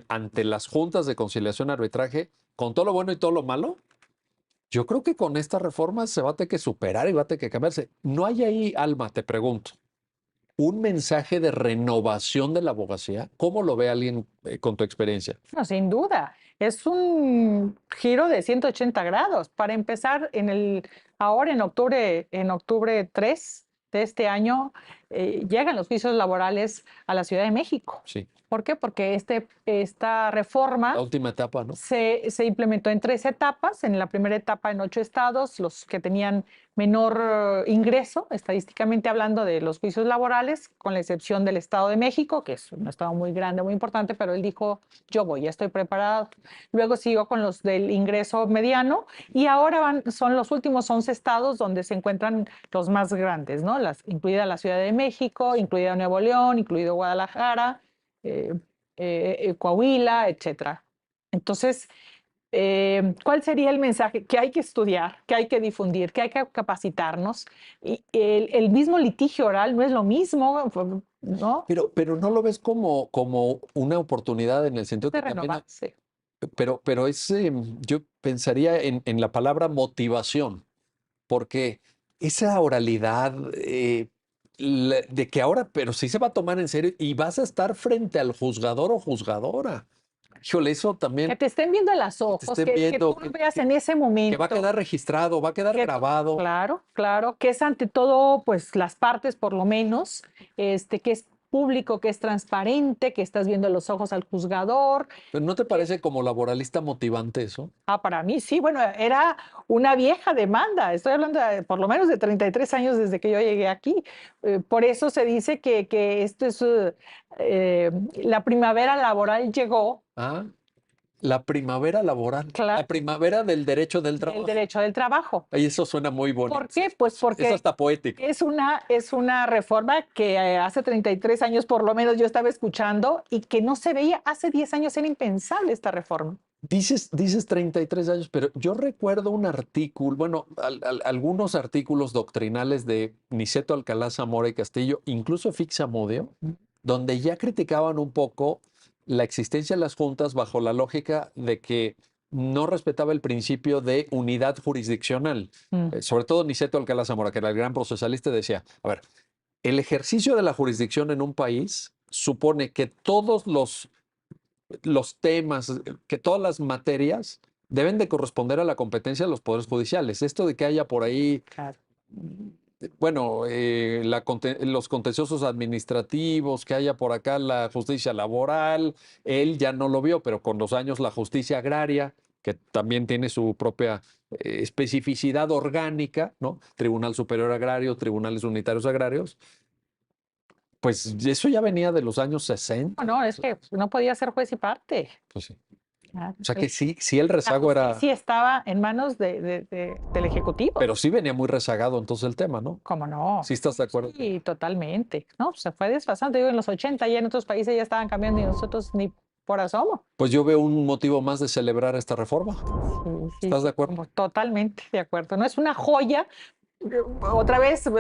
ante las juntas de conciliación y arbitraje, con todo lo bueno y todo lo malo, yo creo que con esta reforma se va a tener que superar y va a tener que cambiarse. ¿No hay ahí, Alma, te pregunto, un mensaje de renovación de la abogacía? ¿Cómo lo ve alguien con tu experiencia? No, sin duda. Es un giro de 180 grados. Para empezar, ahora en octubre 3 de este año, llegan los juicios laborales a la Ciudad de México. Sí. ¿Por qué? Porque esta reforma La última etapa, ¿no? se implementó en 3 etapas. En la primera etapa en 8 estados, los que tenían menor ingreso, estadísticamente hablando, de los juicios laborales, con la excepción del Estado de México, que es un estado muy grande, muy importante, pero él dijo, yo voy, ya estoy preparado. Luego siguió con los del ingreso mediano y ahora son los últimos 11 estados donde se encuentran los más grandes, ¿no? Incluida la Ciudad de México, incluida Nuevo León, incluido Guadalajara, Coahuila, etcétera. Entonces, ¿cuál sería el mensaje? Que hay que estudiar, que hay que difundir, que hay que capacitarnos. Y el mismo litigio oral no es lo mismo, ¿no? Pero no lo ves como una oportunidad en el sentido De que también... renovarse. Pero yo pensaría en la palabra motivación, porque esa oralidad de que ahora, pero sí se va a tomar en serio y vas a estar frente al juzgador o juzgadora. Híjole, eso Que también, te estén viendo a los ojos, estén que viendo, tú lo veas en ese momento. que va a quedar registrado, va a quedar grabado. Claro, claro, que es ante todo, pues las partes por lo menos, que es público, que es transparente, que estás viendo a los ojos al juzgador. ¿Pero no te parece como laboralista motivante eso? Para mí sí, bueno, era una vieja demanda. Estoy hablando por lo menos de 33 años desde que yo llegué aquí. Por eso se dice que esto es la primavera laboral llegó. Ah, la primavera laboral, Claro, la primavera del derecho del el trabajo. derecho del trabajo. Ay, eso suena muy bonito. ¿Por qué? Pues porque Eso está poético. es una reforma que hace 33 años por lo menos yo estaba escuchando y que no se veía. Hace 10 años era impensable esta reforma. Dices 33 años, pero yo recuerdo un artículo, bueno, algunos artículos doctrinales de Niceto Alcalá Zamora y Castillo, incluso Fix Amodio, donde ya criticaban un poco la existencia de las juntas bajo la lógica de que no respetaba el principio de unidad jurisdiccional. Sobre todo Niceto Alcalá Zamora, que era el gran procesalista, decía, a ver, el ejercicio de la jurisdicción en un país supone que todos los temas, que todas las materias deben de corresponder a la competencia de los poderes judiciales. Esto de que haya por ahí, Claro. bueno, los contenciosos administrativos, que haya por acá la justicia laboral, él ya no lo vio, pero con los años la justicia agraria, que también tiene su propia especificidad orgánica, ¿no? Tribunal Superior Agrario, Tribunales Unitarios Agrarios. Pues eso ya venía de los años 60. No, es que no podía ser juez y parte. Pues sí. Claro. O sea que sí el rezago era... Sí estaba en manos del Ejecutivo. Pero sí venía muy rezagado entonces el tema, ¿no? ¿Cómo no? ¿Sí estás de acuerdo? Sí, totalmente. No, se fue desfasando. Digo, en los 80 ya en otros países ya estaban cambiando y nosotros ni por asomo. Pues yo veo un motivo más de celebrar esta reforma. Sí, ¿Estás de acuerdo? Totalmente de acuerdo. No es una joya. Otra vez,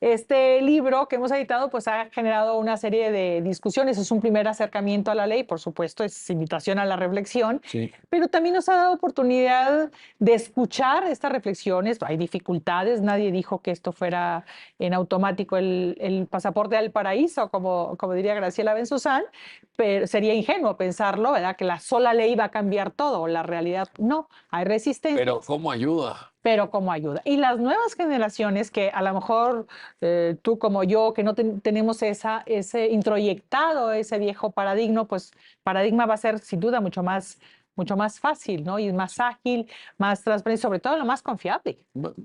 este libro que hemos editado pues ha generado una serie de discusiones. Es un primer acercamiento a la ley, por supuesto, es invitación a la reflexión, Sí. pero también nos ha dado oportunidad de escuchar estas reflexiones. Hay dificultades, nadie dijo que esto fuera en automático el pasaporte al paraíso, como diría Graciela Benzuzán, pero sería ingenuo pensarlo, ¿verdad? Que la sola ley va a cambiar todo, la realidad no, hay resistencia. Pero ¿cómo ayuda? Pero como ayuda. Y las nuevas generaciones que a lo mejor tú como yo, que no tenemos ese introyectado, ese viejo paradigma, pues paradigma va a ser sin duda mucho más fácil, ¿no? Y más ágil, más transparente, sobre todo lo más confiable.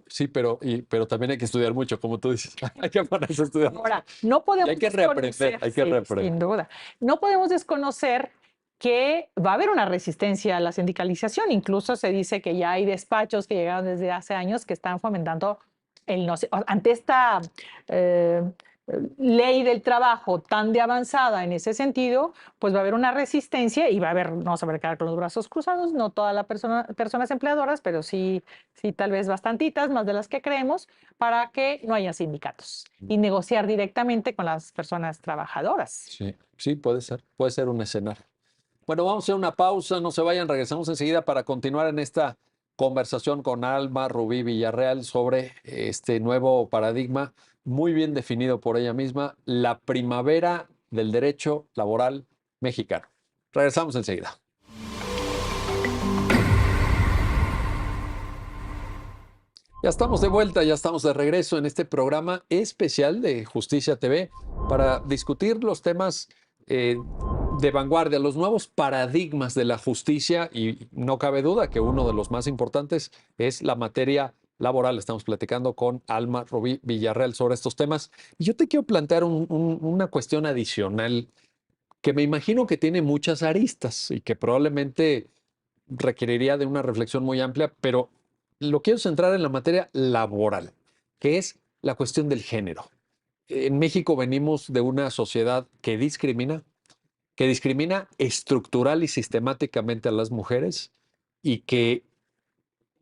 Sí, pero también hay que estudiar mucho, como tú dices. Hay que ponerse a estudiar. Ahora, no podemos hay que reaprender, hay que reaprender. Sin duda. No podemos desconocer que va a haber una resistencia a la sindicalización. Incluso se dice que ya hay despachos que llegaron desde hace años que están fomentando el no sé, ante esta ley del trabajo tan de avanzada en ese sentido, pues va a haber una resistencia y no se va a quedar con los brazos cruzados, no todas las personas empleadoras, pero sí tal vez bastantitas, más de las que creemos, para que no haya sindicatos y negociar directamente con las personas trabajadoras. Sí, puede ser un escenario. Bueno, vamos a hacer una pausa, no se vayan, regresamos enseguida para continuar en esta conversación con Alma Rubí Villarreal sobre este nuevo paradigma, muy bien definido por ella misma, la primavera del derecho laboral mexicano. Regresamos enseguida. Ya estamos de vuelta, ya estamos de regreso en este programa especial de Justicia TV para discutir los temas de vanguardia, los nuevos paradigmas de la justicia y no cabe duda que uno de los más importantes es la materia laboral. Estamos platicando con Alma Rubí Villarreal sobre estos temas y yo te quiero plantear una cuestión adicional que me imagino que tiene muchas aristas y que probablemente requeriría de una reflexión muy amplia, pero lo quiero centrar en la materia laboral, que es la cuestión del género. En México venimos de una sociedad que discrimina estructural y sistemáticamente a las mujeres y que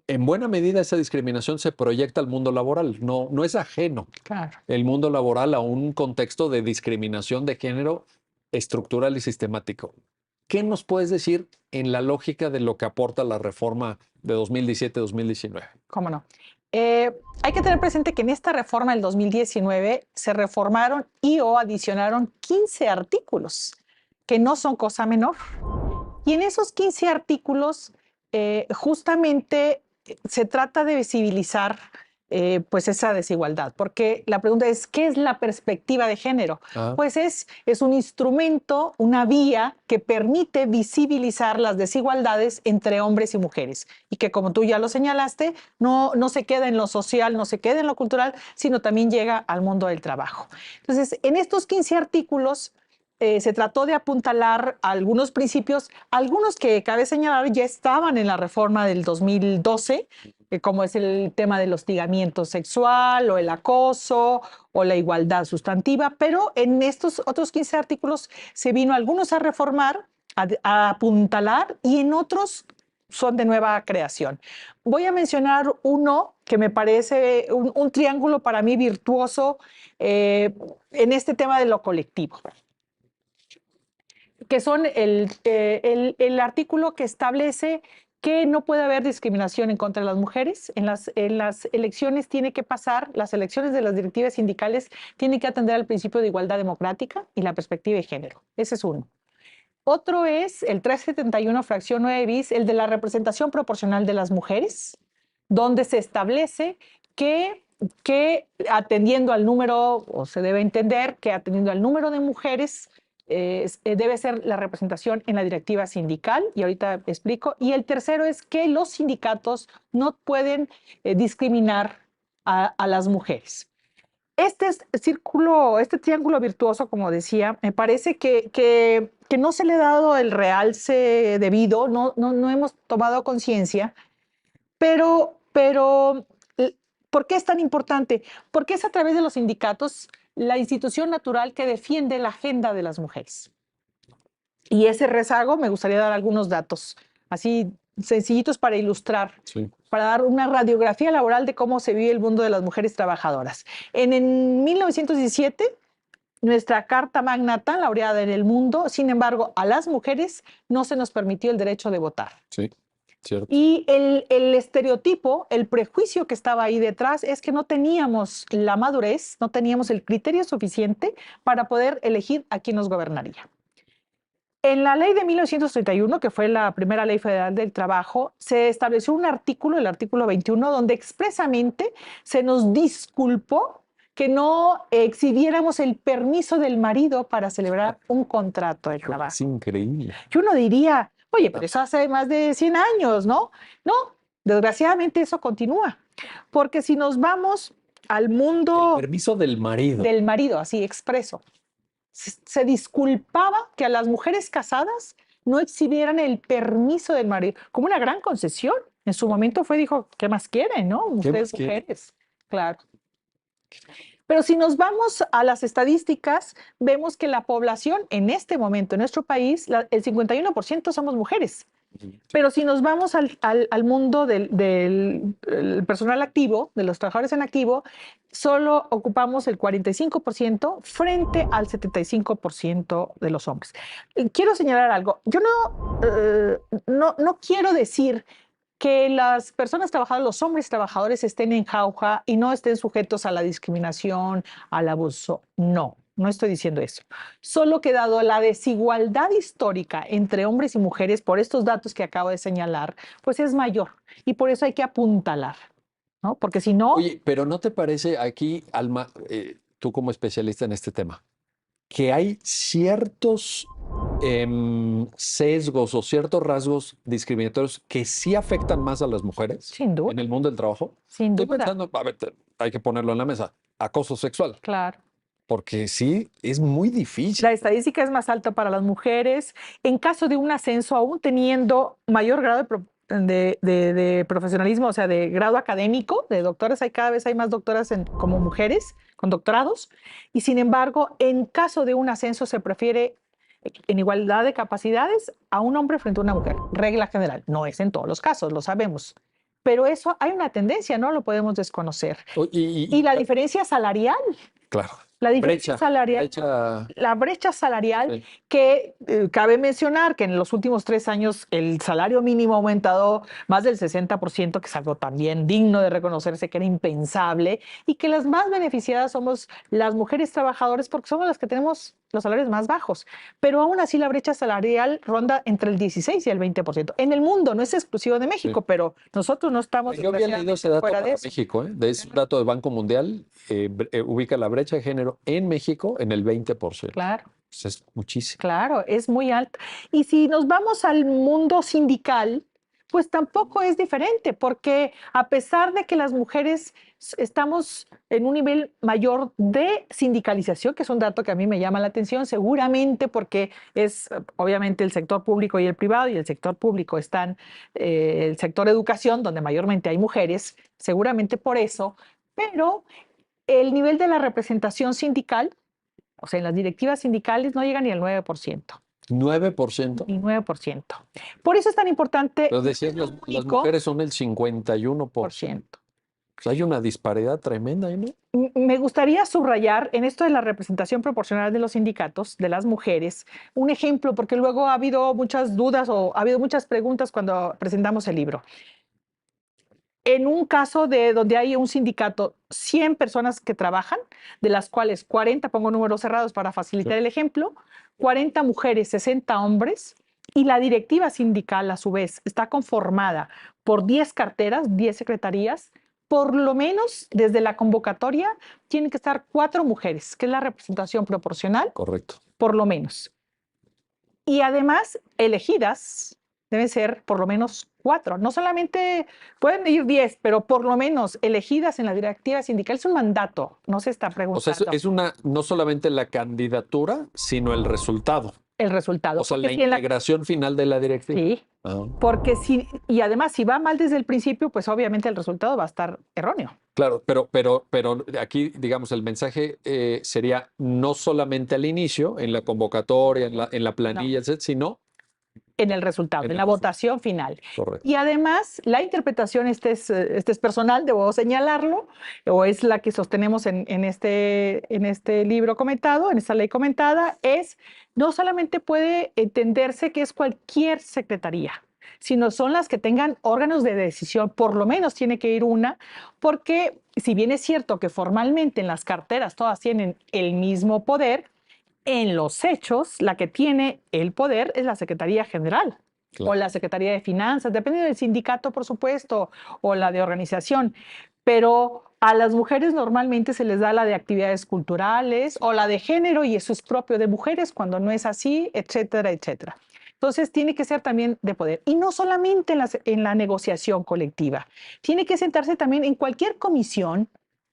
en buena medida esa discriminación se proyecta al mundo laboral. No, no es ajeno Claro. el mundo laboral a un contexto de discriminación de género estructural y sistemático. ¿Qué nos puedes decir en la lógica de lo que aporta la reforma de 2017-2019? ¿Cómo no? Hay que tener presente que en esta reforma del 2019 se reformaron o adicionaron 15 artículos, que no son cosa menor. Y en esos 15 artículos, justamente se trata de visibilizar pues esa desigualdad, porque la pregunta es, ¿qué es la perspectiva de género? Ah, Pues es un instrumento, una vía que permite visibilizar las desigualdades entre hombres y mujeres y que, como tú ya lo señalaste, no se queda en lo social, no se queda en lo cultural, sino también llega al mundo del trabajo. Entonces, en estos 15 artículos se trató de apuntalar algunos principios, algunos que cabe señalar ya estaban en la reforma del 2012, como es el tema del hostigamiento sexual o el acoso o la igualdad sustantiva, pero en estos otros 15 artículos se vino algunos a reformar, a apuntalar y en otros son de nueva creación. Voy a mencionar uno que me parece un triángulo para mí virtuoso en este tema de lo colectivo, que son el artículo que establece que no puede haber discriminación en contra de las mujeres. En las elecciones tiene que pasar, las elecciones de las directivas sindicales tienen que atender al principio de igualdad democrática y la perspectiva de género. Ese es uno. Otro es el 371, fracción 9 bis, el de la representación proporcional de las mujeres, donde se establece que atendiendo al número, o se debe entender que atendiendo al número de mujeres, debe ser la representación en la directiva sindical, y ahorita explico. Y el tercero es que los sindicatos no pueden discriminar a las mujeres. Este círculo, este triángulo virtuoso, como decía, me parece que no se le ha dado el realce debido, no hemos tomado conciencia, pero ¿por qué es tan importante? Porque es a través de los sindicatos la institución natural que defiende la agenda de las mujeres. Y ese rezago, me gustaría dar algunos datos, así sencillitos para ilustrar, sí. para dar una radiografía laboral de cómo se vive el mundo de las mujeres trabajadoras. En 1917, nuestra Carta Magna tan laureada en el mundo, sin embargo, a las mujeres no se nos permitió el derecho de votar. Sí, cierto. Y el estereotipo, el prejuicio que estaba ahí detrás es que no teníamos la madurez, no teníamos el criterio suficiente para poder elegir a quién nos gobernaría. En la ley de 1931, que fue la primera ley federal del trabajo, se estableció un artículo, el artículo 21, donde expresamente se nos disculpó que no exhibiéramos el permiso del marido para celebrar un contrato de trabajo. Es increíble. Y uno diría, oye, pero eso hace más de 100 años, ¿no? No, desgraciadamente eso continúa. Porque si nos vamos al mundo El permiso del marido. del marido, así expreso, se disculpaba que a las mujeres casadas no exhibieran el permiso del marido, como una gran concesión. En su momento dijo, ¿qué más quieren, no? Ustedes mujeres, claro. Pero si nos vamos a las estadísticas, vemos que la población en este momento en nuestro país, el 51% somos mujeres. Pero si nos vamos al mundo del personal activo, de los trabajadores en activo, solo ocupamos el 45% frente al 75% de los hombres. Quiero señalar algo. Yo no quiero decir que las personas trabajadoras, los hombres trabajadores estén en jauja y no estén sujetos a la discriminación, al abuso. No estoy diciendo eso. Solo que dado la desigualdad histórica entre hombres y mujeres, por estos datos que acabo de señalar, pues es mayor y por eso hay que apuntalar. ¿no? Porque si no, Oye, pero ¿no te parece aquí, Alma, tú como especialista en este tema, que hay ciertos sesgos o ciertos rasgos discriminatorios que sí afectan más a las mujeres sin duda, en el mundo del trabajo? sin Estoy duda, pensando, a ver, hay que ponerlo en la mesa, acoso sexual, claro. porque sí, es muy difícil. La estadística es más alta para las mujeres. En caso de un ascenso, aún teniendo mayor grado de profesionalismo, o sea, de grado académico, de doctoras, cada vez hay más doctoras como mujeres con doctorados. Y sin embargo, en caso de un ascenso, se prefiere en igualdad de capacidades a un hombre frente a una mujer. Regla general. No es en todos los casos, lo sabemos. Pero eso hay una tendencia, no lo podemos desconocer. Y la diferencia salarial. Claro, La diferencia salarial, brecha, la brecha salarial sí. que cabe mencionar que en los últimos 3 años el salario mínimo ha aumentado más del 60%, que es algo también digno de reconocerse, que era impensable, y que las más beneficiadas somos las mujeres trabajadoras porque somos las que tenemos los salarios más bajos. Pero aún así la brecha salarial ronda entre el 16 y el 20%. En el mundo, no es exclusivo de México, Sí. pero nosotros no estamos Yo había leído ese desgraciadamente dato fuera de para eso. México, ¿eh? Es un dato del Banco Mundial, ubica la brecha de género en México en el 20%. Claro. Pues es muchísimo. Claro, es muy alta. Y si nos vamos al mundo sindical, pues tampoco es diferente, porque a pesar de que las mujeres estamos en un nivel mayor de sindicalización, que es un dato que a mí me llama la atención, seguramente porque es obviamente el sector público y el privado, y el sector público están el sector educación, donde mayormente hay mujeres, seguramente por eso, pero el nivel de la representación sindical, o sea, en las directivas sindicales no llega ni al 9%. 9%. Ni 9%. Por eso es tan importante Pero decías, lo las público, mujeres son el 51%. Pues hay una disparidad tremenda ahí, ¿no? Me gustaría subrayar en esto de la representación proporcional de los sindicatos, de las mujeres, un ejemplo, porque luego ha habido muchas dudas o ha habido muchas preguntas cuando presentamos el libro. En un caso de donde hay un sindicato, 100 personas que trabajan, de las cuales 40, pongo números cerrados para facilitar Sí. el ejemplo, 40 mujeres, 60 hombres, y la directiva sindical a su vez está conformada por 10 carteras, 10 secretarías, por lo menos desde la convocatoria tienen que estar 4 mujeres, que es la representación proporcional, Correcto. por lo menos. Y además elegidas deben ser por lo menos 4. No solamente pueden ir 10, pero por lo menos elegidas en la directiva sindical. Es un mandato, no se está O sea, preguntando es una, no solamente la candidatura, sino el resultado. el resultado. O sea, Porque la si en la- integración final de la directiva. Sí, Ah, porque si, y además si va mal desde el principio, pues obviamente el resultado va a estar erróneo. claro, pero aquí, digamos, el mensaje sería no solamente al inicio, en la convocatoria, en la planilla, etcétera, sino En el resultado, en en el la resultado. votación final. Correcto. Y además, la interpretación, este es personal, debo señalarlo, o es la que sostenemos en este libro comentado, en esta ley comentada, es no solamente puede entenderse que es cualquier secretaría, sino son las que tengan órganos de decisión, por lo menos tiene que ir una, porque si bien es cierto que formalmente en las carteras todas tienen el mismo poder, en los hechos, la que tiene el poder es la Secretaría General o Claro. la Secretaría de Finanzas, depende del sindicato, por supuesto, o la de organización. Pero a las mujeres normalmente se les da la de actividades culturales o la de género y eso es propio de mujeres cuando no es así, etcétera, etcétera. Entonces tiene que ser también de poder. Y no solamente en la negociación colectiva, tiene que sentarse también en cualquier comisión,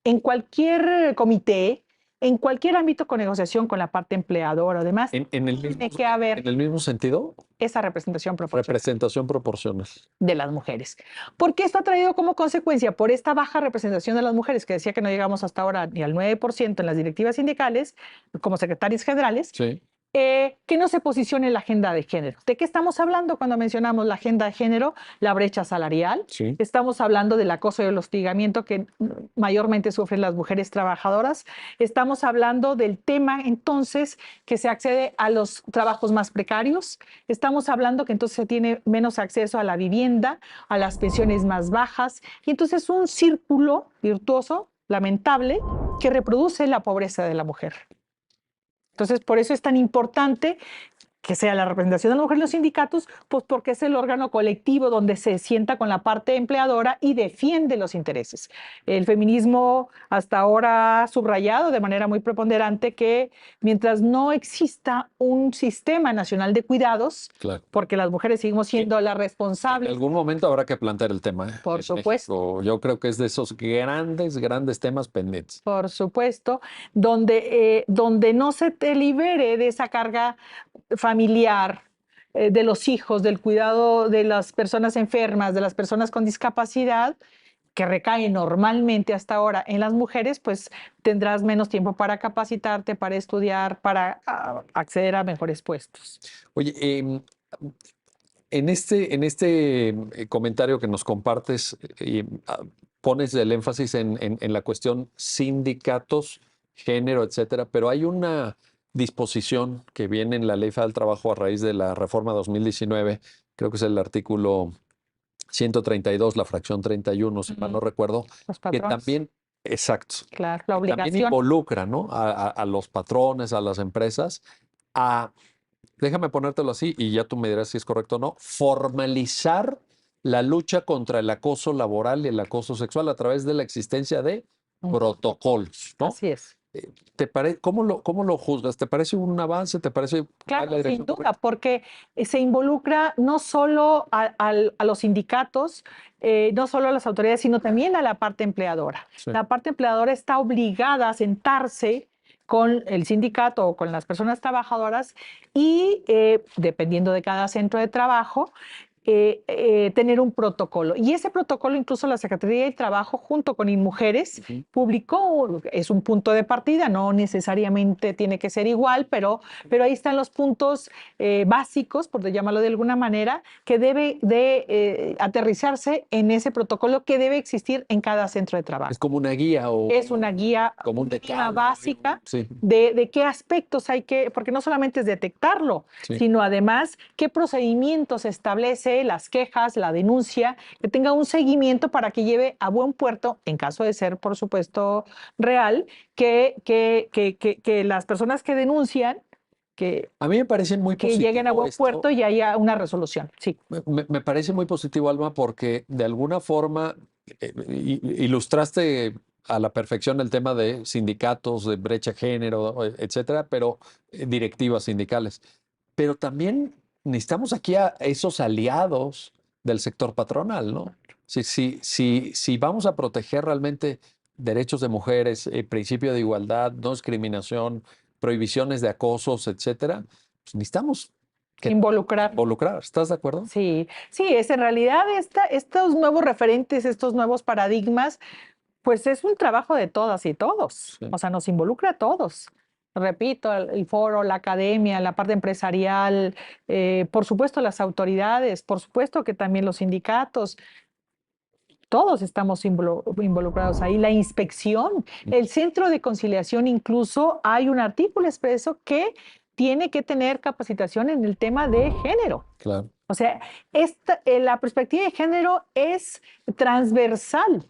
en cualquier comité, en cualquier ámbito con negociación con la parte empleadora, además, tiene que haber en el mismo sentido, esa representación proporcional representación proporcional. de las mujeres. Porque esto ha traído como consecuencia, por esta baja representación de las mujeres, que decía que no llegamos hasta ahora ni al 9% en las directivas sindicales, como secretarias generales, Sí. que no se posicione la agenda de género. ¿De qué estamos hablando cuando mencionamos la agenda de género? La brecha salarial. Sí. Estamos hablando del acoso y el hostigamiento que mayormente sufren las mujeres trabajadoras. Estamos hablando del tema entonces que se accede a los trabajos más precarios. Estamos hablando que entonces se tiene menos acceso a la vivienda, a las pensiones más bajas. Y entonces un círculo virtuoso, lamentable, que reproduce la pobreza de la mujer. Entonces, por eso es tan importante que sea la representación de la mujer en los sindicatos, pues porque es el órgano colectivo donde se sienta con la parte empleadora y defiende los intereses. El feminismo hasta ahora ha subrayado de manera muy preponderante que mientras no exista un sistema nacional de cuidados, Claro. porque las mujeres seguimos siendo las En responsables, algún momento habrá que plantear el tema, por en supuesto. México. Yo creo que es de esos grandes temas pendientes. Por supuesto, donde no se te libere de esa carga familiar, de los hijos, del cuidado de las personas enfermas, de las personas con discapacidad, que recae normalmente hasta ahora en las mujeres, pues tendrás menos tiempo para capacitarte, para estudiar, para acceder a mejores puestos. Oye, en este comentario que nos compartes, pones el énfasis en la cuestión sindicatos, género, etcétera, pero hay una disposición que viene en la Ley Federal del Trabajo a raíz de la reforma 2019, creo que es el artículo 132, la fracción 31, si mal no recuerdo, Los que patrones. también, exacto, Claro, la que también obligación. involucra, ¿no? a los patrones, a las empresas, a, déjame ponértelo así y ya tú me dirás si es correcto o no, formalizar la lucha contra el acoso laboral y el acoso sexual a través de la existencia de protocolos, ¿no? Así es. ¿Cómo lo juzgas? ¿Te parece un avance? ¿Te parece va en Claro, la sin dirección duda, correcta? porque se involucra no solo a los sindicatos, no solo a las autoridades, sino también a la parte empleadora. Sí. La parte empleadora está obligada a sentarse con el sindicato o con las personas trabajadoras y, dependiendo de cada centro de trabajo, tener un protocolo. Y ese protocolo, incluso la Secretaría del Trabajo, junto con InMujeres, publicó, es un punto de partida, no necesariamente tiene que ser igual, pero ahí están los puntos básicos, por llamarlo de alguna manera, que debe de aterrizarse en ese protocolo que debe existir en cada centro de trabajo. Es como una guía o Es una guía como un mínima decálogo. básica Sí, de qué aspectos hay que, porque no solamente es detectarlo, sí. sino además qué procedimientos establece, las quejas, la denuncia, que tenga un seguimiento para que lleve a buen puerto, en caso de ser, por supuesto, real, que las personas que denuncian, que A mí me parece muy lleguen a positivo buen esto. puerto y haya una resolución. Sí. Me parece muy positivo, Alma, porque de alguna forma ilustraste a la perfección el tema de sindicatos, de brecha género, etcétera, pero directivas sindicales. Pero también necesitamos aquí a esos aliados del sector patronal, ¿no? Si vamos a proteger realmente derechos de mujeres, principio de igualdad, no discriminación, prohibiciones de acosos, etcétera, pues necesitamos involucrar. ¿Estás de acuerdo? Sí, sí, es en realidad estos nuevos referentes, estos nuevos paradigmas, pues es un trabajo de todas y todos. Sí. O sea, nos involucra a todos. Repito, el foro, la academia, la parte empresarial, por supuesto las autoridades, por supuesto que también los sindicatos. Todos estamos involucrados ahí. La inspección, el centro de conciliación, incluso hay un artículo expreso que tiene que tener capacitación en el tema de género. Claro. O sea, la perspectiva de género es transversal.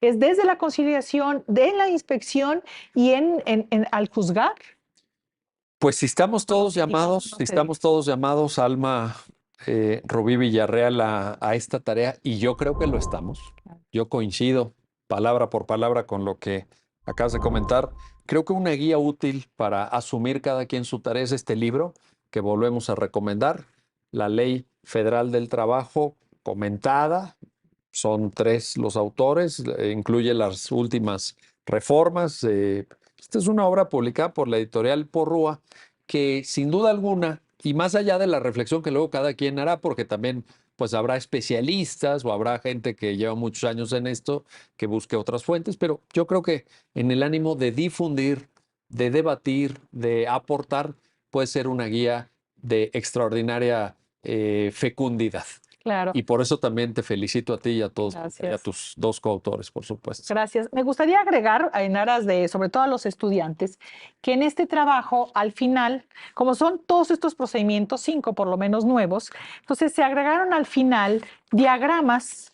Es desde la conciliación, de la inspección y al juzgar. Pues si estamos todos llamados, Alma, Rubí Villarreal, a esta tarea, y yo creo que lo estamos. Yo coincido palabra por palabra con lo que acabas de comentar. Creo que una guía útil para asumir cada quien su tarea es este libro que volvemos a recomendar, La Ley Federal del Trabajo comentada. Son 3 los autores, incluye las últimas reformas. Esta es una obra publicada por la editorial Porrúa que sin duda alguna, y más allá de la reflexión que luego cada quien hará, porque también pues habrá especialistas o habrá gente que lleva muchos años en esto que busque otras fuentes, pero yo creo que en el ánimo de difundir, de debatir, de aportar, puede ser una guía de extraordinaria fecundidad. Claro. Y por eso también te felicito a ti y a todos, y a Gracias. tus 2 coautores, por supuesto. Gracias. Me gustaría agregar, en aras de, sobre todo a los estudiantes, que en este trabajo, al final, como son todos estos procedimientos, 5 por lo menos nuevos, entonces se agregaron al final diagramas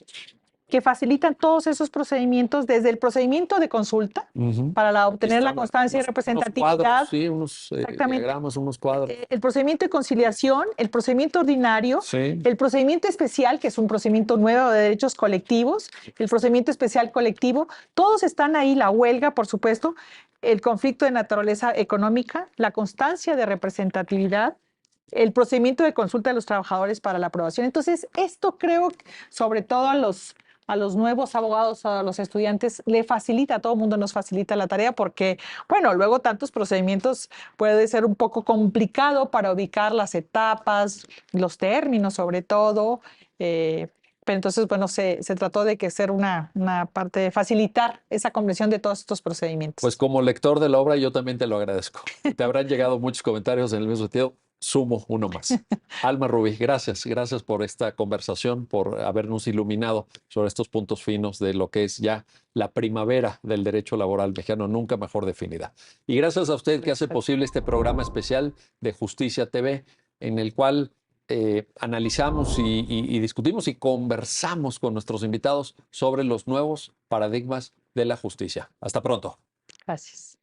que facilitan todos esos procedimientos, desde el procedimiento de consulta para obtener la constancia y representatividad. Unos cuadros, sí, unos Exactamente. diagramas, unos cuadros. El procedimiento de conciliación, el procedimiento ordinario, Sí. el procedimiento especial, que es un procedimiento nuevo de derechos colectivos, el procedimiento especial colectivo, todos están ahí, la huelga, por supuesto, el conflicto de naturaleza económica, la constancia de representatividad, el procedimiento de consulta de los trabajadores para la aprobación. Entonces, esto creo, sobre todo a los nuevos abogados, a los estudiantes, le facilita, a todo el mundo nos facilita la tarea porque, bueno, luego tantos procedimientos puede ser un poco complicado para ubicar las etapas, los términos sobre todo, pero entonces, bueno, se trató de que ser una parte de facilitar esa comprensión de todos estos procedimientos. Pues como lector de la obra, yo también te lo agradezco. Te habrán llegado muchos comentarios en el mismo sentido. Sumo uno más. Alma Rubí, gracias por esta conversación, por habernos iluminado sobre estos puntos finos de lo que es ya la primavera del derecho laboral mexicano, nunca mejor definida. Y gracias a usted que hace posible este programa especial de Justicia TV, en el cual analizamos y discutimos y conversamos con nuestros invitados sobre los nuevos paradigmas de la justicia. Hasta pronto. Gracias.